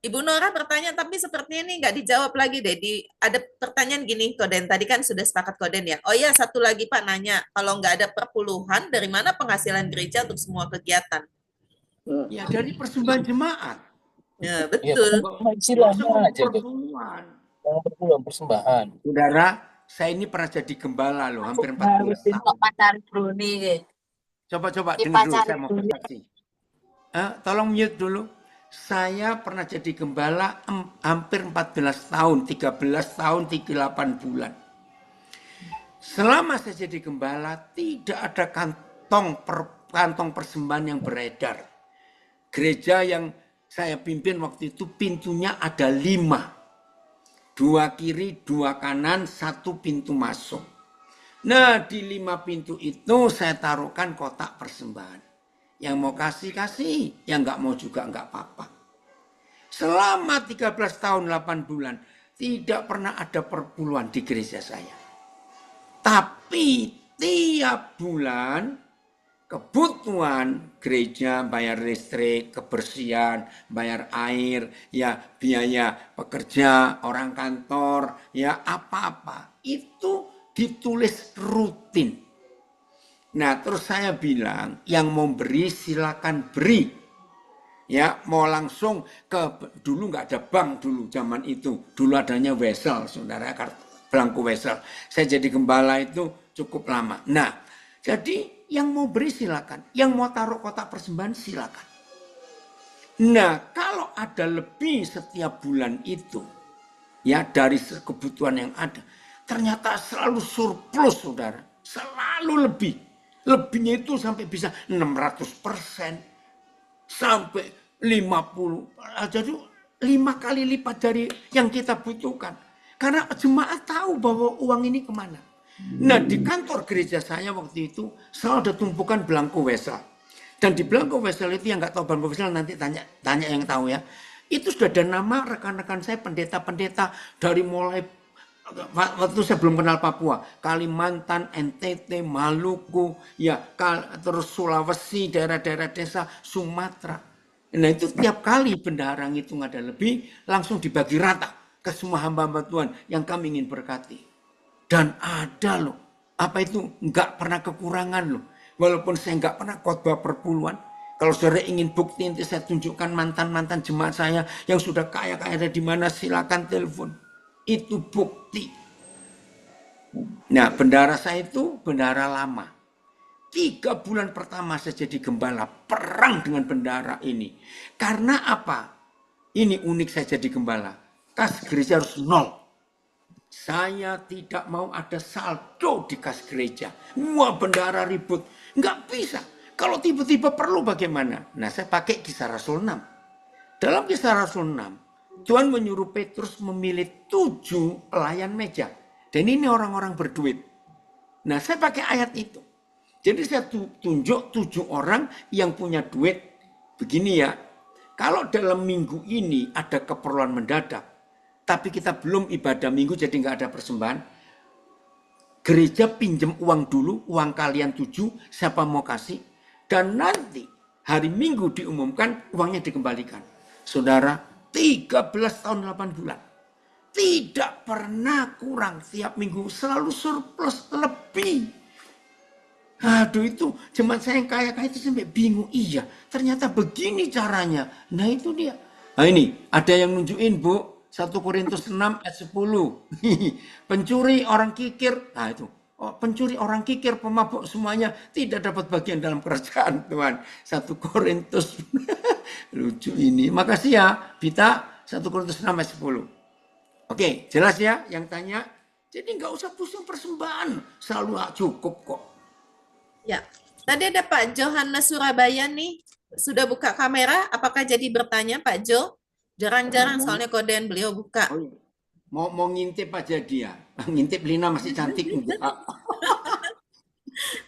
Ibu Nora bertanya, tapi sepertinya ini nggak dijawab lagi deh. Ada pertanyaan gini, Koden. Tadi kan sudah sepakat Koden ya. Oh iya, satu lagi Pak nanya, kalau nggak ada perpuluhan, dari mana penghasilan gereja untuk semua kegiatan? Ya dari persembahan jemaat. Ya, betul. Istilahnya aja tuh. Perpuluhan. Persembahan. Saudara, saya ini pernah jadi gembala loh, hampir 14 tahun. Kok pacar Bruni. Coba Ini dengar dulu, pacar saya mau Bruni. bersaksi. Tolong mute dulu. Saya pernah jadi gembala hampir 14 tahun, 13 tahun, 38 bulan. Selama saya jadi gembala, tidak ada kantong persembahan yang beredar. Gereja yang saya pimpin waktu itu pintunya ada 5. 2 kiri, 2 kanan, 1 pintu masuk. Nah, di 5 pintu itu saya taruhkan kotak persembahan. Yang mau kasih, yang nggak mau juga nggak apa-apa. Selama 13 tahun 8 bulan, tidak pernah ada perpuluhan di gereja saya. Tapi tiap bulan, kebutuhan gereja, bayar listrik, kebersihan, bayar air, ya biaya pekerja, orang kantor, ya apa-apa. Itu ditulis rutin. Nah, terus saya bilang, yang mau beri silakan beri. Ya, mau langsung dulu nggak ada bank dulu zaman itu. Dulu adanya wesel, saudara, belangku wesel. Saya jadi gembala itu cukup lama. Nah, jadi yang mau beri silakan. Yang mau taruh kotak persembahan silakan. Nah, kalau ada lebih setiap bulan itu, ya dari kebutuhan yang ada, ternyata selalu surplus, saudara. Selalu lebih. Lebihnya itu sampai bisa 600%, sampai 50%. Jadi 5 kali lipat dari yang kita butuhkan. Karena jemaat tahu bahwa uang ini kemana. Nah, di kantor gereja saya waktu itu selalu ada tumpukan belangko wesel. Dan di belangko wesel itu yang nggak tahu belangko wesel nanti tanya yang tahu ya. Itu sudah ada nama rekan-rekan saya pendeta-pendeta dari mulai waktu saya belum kenal Papua, Kalimantan, NTT, Maluku, ya terus Sulawesi, daerah-daerah desa Sumatera. Nah itu tiap kali bendahara ngitung ada lebih, langsung dibagi rata ke semua hamba-hamba Tuhan yang kami ingin berkati. Dan ada loh, apa itu nggak pernah kekurangan loh. Walaupun saya nggak pernah khotbah perpuluhan. Kalau saudara ingin bukti nanti saya tunjukkan mantan-mantan jemaat saya yang sudah kaya-kaya ada di mana, silakan telepon. Itu bukti. Nah, bendahara saya itu bendahara lama. 3 bulan pertama saya jadi gembala, perang dengan bendara ini. Karena apa? Ini unik saya jadi gembala. Kas gereja harus 0. Saya tidak mau ada saldo di kas gereja. Wah, bendara ribut. Nggak bisa. Kalau tiba-tiba perlu bagaimana? Nah, saya pakai Kisah Rasul 6. Dalam Kisah Rasul 6, Tuhan menyuruh Petrus memilih 7 pelayan meja. Dan ini orang-orang berduit. Nah, saya pakai ayat itu. Jadi saya tunjuk 7 orang yang punya duit. Begini ya, kalau dalam minggu ini ada keperluan mendadak, tapi kita belum ibadah minggu jadi nggak ada persembahan, gereja pinjam uang dulu, uang kalian 7, siapa mau kasih, dan nanti hari minggu diumumkan uangnya dikembalikan. Saudara, 13 tahun 8 bulan. Tidak pernah kurang, tiap minggu selalu surplus lebih. Aduh, itu jemaat saya yang kaya-kaya itu sampai bingung. Iya, ternyata begini caranya. Nah, itu dia. Nah, ini ada yang nunjukin, Bu. 1 Korintus 6 ayat 10. Pencuri, orang kikir. Nah, itu. Oh, pencuri, orang kikir, pemabuk semuanya tidak dapat bagian dalam kerajaan Tuhan. 1 Korintus. Lucu ini. Makasih ya, Vita. 1 Korintus 6 ayat 10. Oke, jelas ya yang tanya. Jadi nggak usah pusing persembahan. Selalu cukup kok. Ya, tadi ada Pak Johannes Surabaya nih, sudah buka kamera, apakah jadi bertanya Pak Jo? Jarang-jarang soalnya koden beliau buka. Oh, iya. Mau ngintip aja dia. Ngintip Lina masih cantik enggak?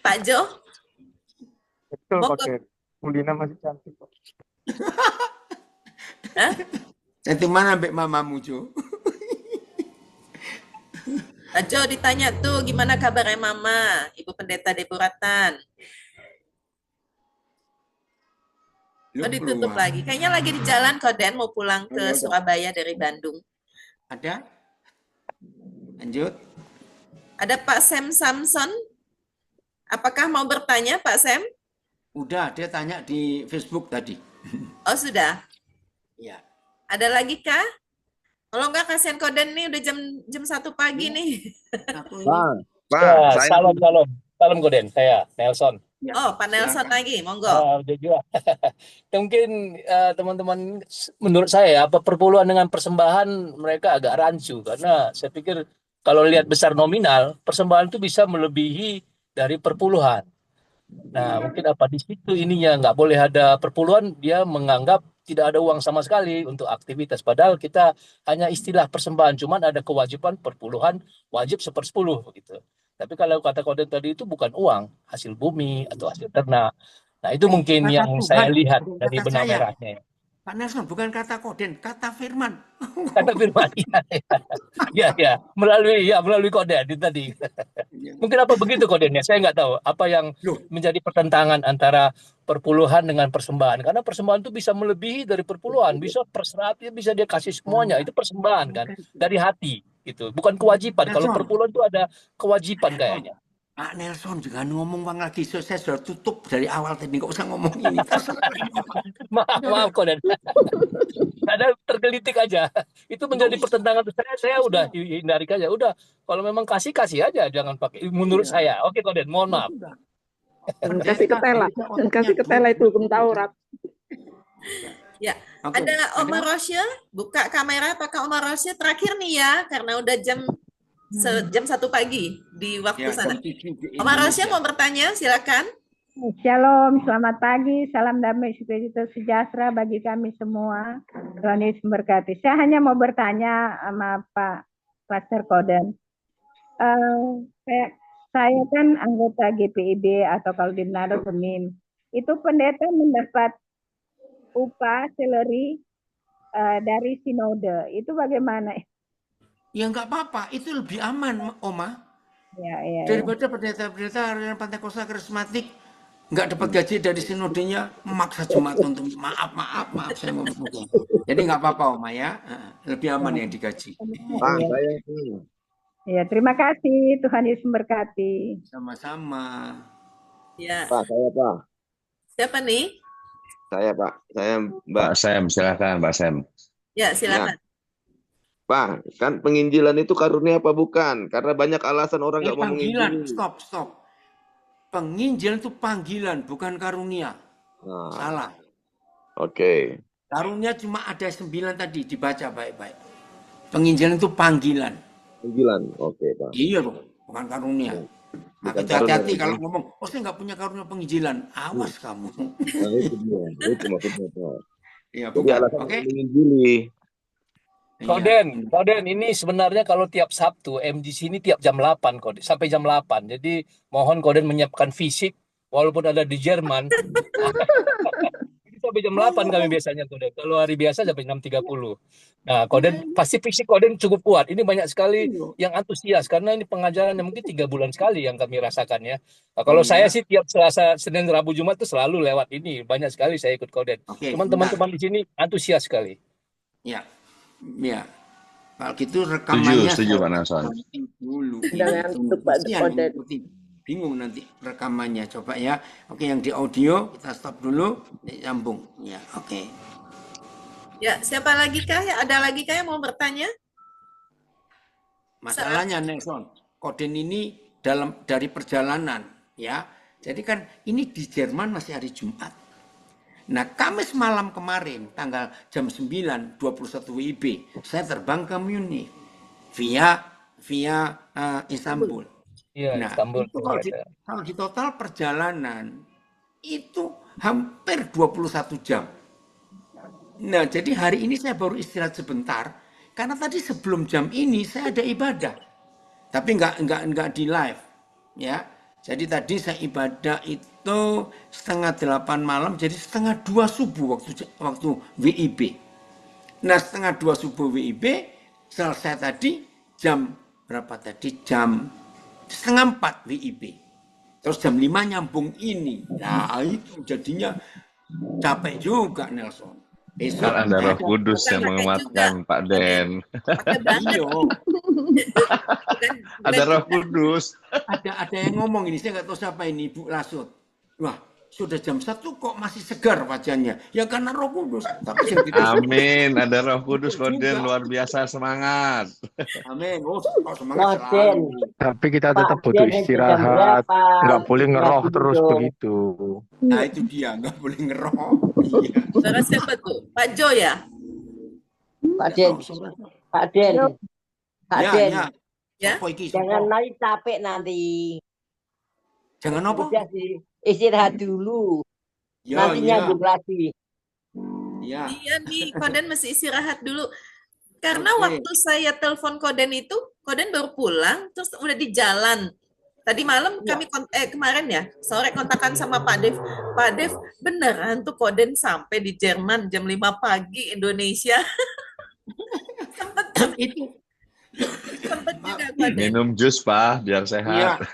Pak Jo? Betul Mau Pak Ken. Bu Lina masih cantik kok. Hah? Cantik mana Mbak mamamu, Jo? Pak Jo ditanya tuh, gimana kabarnya Mama, Ibu Pendeta Deboratan? Oh, ditutup lagi. Kayaknya lagi di jalan Koden, mau pulang ke Surabaya dari Bandung. Ada? Lanjut. Ada Pak Sam Samson. Apakah mau bertanya Pak Sam? Udah, dia tanya di Facebook tadi. Oh, sudah. Ya. Ada lagi kah? Kalau enggak kasihan Koden nih udah jam 1 pagi nih. Ya, salam Koden, saya Nelson. Oh, Pak Nelson lagi, monggo. Udah juga. Mungkin teman-teman, menurut saya perpuluhan dengan persembahan mereka agak rancu karena saya pikir kalau lihat besar nominal persembahan itu bisa melebihi dari perpuluhan. Nah, mungkin apa di situ ininya nggak boleh ada perpuluhan, dia menganggap tidak ada uang sama sekali untuk aktivitas. Padahal kita hanya istilah persembahan, cuman ada kewajiban perpuluhan, wajib 1/10 begitu. Tapi kalau kata Koden tadi itu bukan uang, hasil bumi atau hasil ternak. Nah, itu mungkin Kata yang Tuhan, saya lihat bukan dari kata benang saya. merahnya. Pak Nelson, bukan kata Koden, kata Firman. Kata firman, ya, melalui Koden itu tadi. Mungkin apa begitu Kodennya? Saya nggak tahu apa yang menjadi pertentangan antara perpuluhan dengan persembahan. Karena persembahan itu bisa melebihi dari perpuluhan, bisa perseratia, bisa dia kasih semuanya. Itu persembahan kan, dari hati gitu. Bukan kewajiban. Kalau Nelson. perpuluhan itu ada kewajiban kayaknya. Pak Nelson, jangan ngomong bang lagi. Saya sudah tutup dari awal tadi, nggak usah ngomong ini. Maaf Koden. Ada tergelitik aja. Itu menjadi pertentangan. Saya udah hindari aja. Udah, kalau memang kasih aja, jangan pakai. Menurut saya, oke Koden, mohon maaf. Dan kasih ketela itu hukum Taurat. Ya, ada Omar Rosya, buka kamera pakai Omar Rosya terakhir nih ya, karena udah jam 1 pagi di waktu sana. Omar Rosya mau bertanya, silakan. Shalom, selamat pagi, salam damai sejahtera bagi kami semua. Tuhan Yesus memberkati. Saya hanya mau bertanya sama Pak Pastor Koden. Saya kan anggota GPIB atau kalau di Manado Semin. Itu pendeta mendapat upah salary dari sinode. Itu bagaimana? Ya nggak apa-apa, itu lebih aman, Oma. Ya. Daripada pendeta-pendeta aliran Pentakosta karismatik nggak dapat gaji dari sinodenya, maksa jemaat untuk maaf saya ngomong. Jadi nggak apa-apa, Oma ya. Lebih aman yang digaji. Ya, terima kasih. Tuhan Yesus memberkati. Sama-sama. Ya. Pak, saya Pak. Siapa nih? Saya Pak. Saya Mbak Sam, silakan Mbak Sam. Ya, silakan. Pak, kan penginjilan itu karunia apa bukan? Karena banyak alasan orang nggak mau menginjil. Stop. Penginjilan itu panggilan, bukan karunia. Nah, Salah. oke. Karunia cuma ada 9 tadi, dibaca baik-baik. Penginjilan itu panggilan. Panggilan. Oke, Pak. Iya dong, bukan karunia. Maka Bukan karunia. hati-hati kalau ngomong, oh saya nggak punya karunia penginjilan. Awas kamu. Nah, itu dia. Itu maksudnya, Pak. Iya, Jadi bukan. alasan Oke. menginjili. Iya. Koden, ini sebenarnya kalau tiap Sabtu, MGC ini tiap jam 8, Koden, sampai jam 8. Jadi mohon Koden menyiapkan fisik, walaupun ada di Jerman. Ini sampai jam 8 kami biasanya, Koden. Kalau hari biasa sampai 6.30. Nah, Koden, pasti fisik Koden cukup kuat. Ini banyak sekali yang antusias, karena ini pengajarannya mungkin 3 bulan sekali yang kami rasakan ya. Nah, kalau saya sih tiap Selasa, Senin, Rabu, Jumat itu selalu lewat ini. Banyak sekali saya ikut Koden. Oke, Cuman bentar. teman-teman di sini antusias sekali. Ya. Ya. Kalau gitu rekamannya Setuju Pak saya Nelson. ganti dulu. Dengan Itu untuk Pak kasihan yang Koden. ngikutin. Bingung nanti rekamannya. Coba ya. Oke, yang di audio kita stop dulu, sambung. Ya, oke. Ya, siapa lagi kah? Ya, ada lagi kah yang mau bertanya? Masalahnya Nelson, Koden ini dari perjalanan, ya. Jadi kan ini di Jerman masih hari Jumat. Nah, Kamis malam kemarin, tanggal jam 9, 21 WIB, saya terbang ke Munich via Istanbul. Iya, Nah, Istanbul. itu kalau di total perjalanan itu hampir 21 jam. Nah, jadi hari ini saya baru istirahat sebentar karena tadi sebelum jam ini saya ada ibadah. Tapi enggak di live, ya. Jadi tadi saya ibadah itu 7:30 malam, jadi 1:30 subuh waktu WIB. Nah, 1:30 subuh WIB selesai tadi jam berapa tadi? Jam 3:30 WIB. Terus jam 5 nyambung ini. Nah, itu jadinya capek juga Nelson. Besok Kan ada Roh Kudus yang menguatkan Pak Den. Iya. Ada Roh Kudus. Ada yang ngomong ini, saya nggak tahu siapa ini, Ibu Lasut. Wah, sudah jam 1 kok masih segar wajahnya. Ya karena Roh Kudus. Tapi Amin, ada Roh Kudus Koden, luar biasa semangat. Amin. Oh, semangat selalu. Tapi kita tetap butuh istirahat. Nggak boleh ngeroh terus begitu. Nah, itu dia, nggak boleh ngeroh. Iya. Suara siapa tuh? Pak Jo ya? Pak Den. Pak Den. Pak Den. Ya. Jangan naik capek nanti. Jangan apa? Udah sih, istirahat dulu. Ya, Nanti ya. nyambung lagi. Ya. Iya nih, Koden masih istirahat dulu. Karena Oke. waktu saya telepon Koden itu, Koden baru pulang, terus udah di jalan. Tadi malam kami kemarin ya, sore kontakan sama Pak Dev. Pak Dev, beneran tuh Koden sampai di Jerman jam 5 pagi Indonesia. Sempet juga Koden. Minum jus Pak, biar Iya. sehat.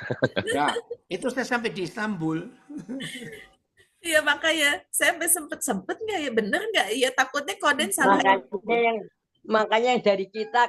Ya, itu saya sampai di Istanbul. Iya makanya saya sampai sempet nggak ya, bener nggak ya, takutnya Koden salah. Makanya yang dari kita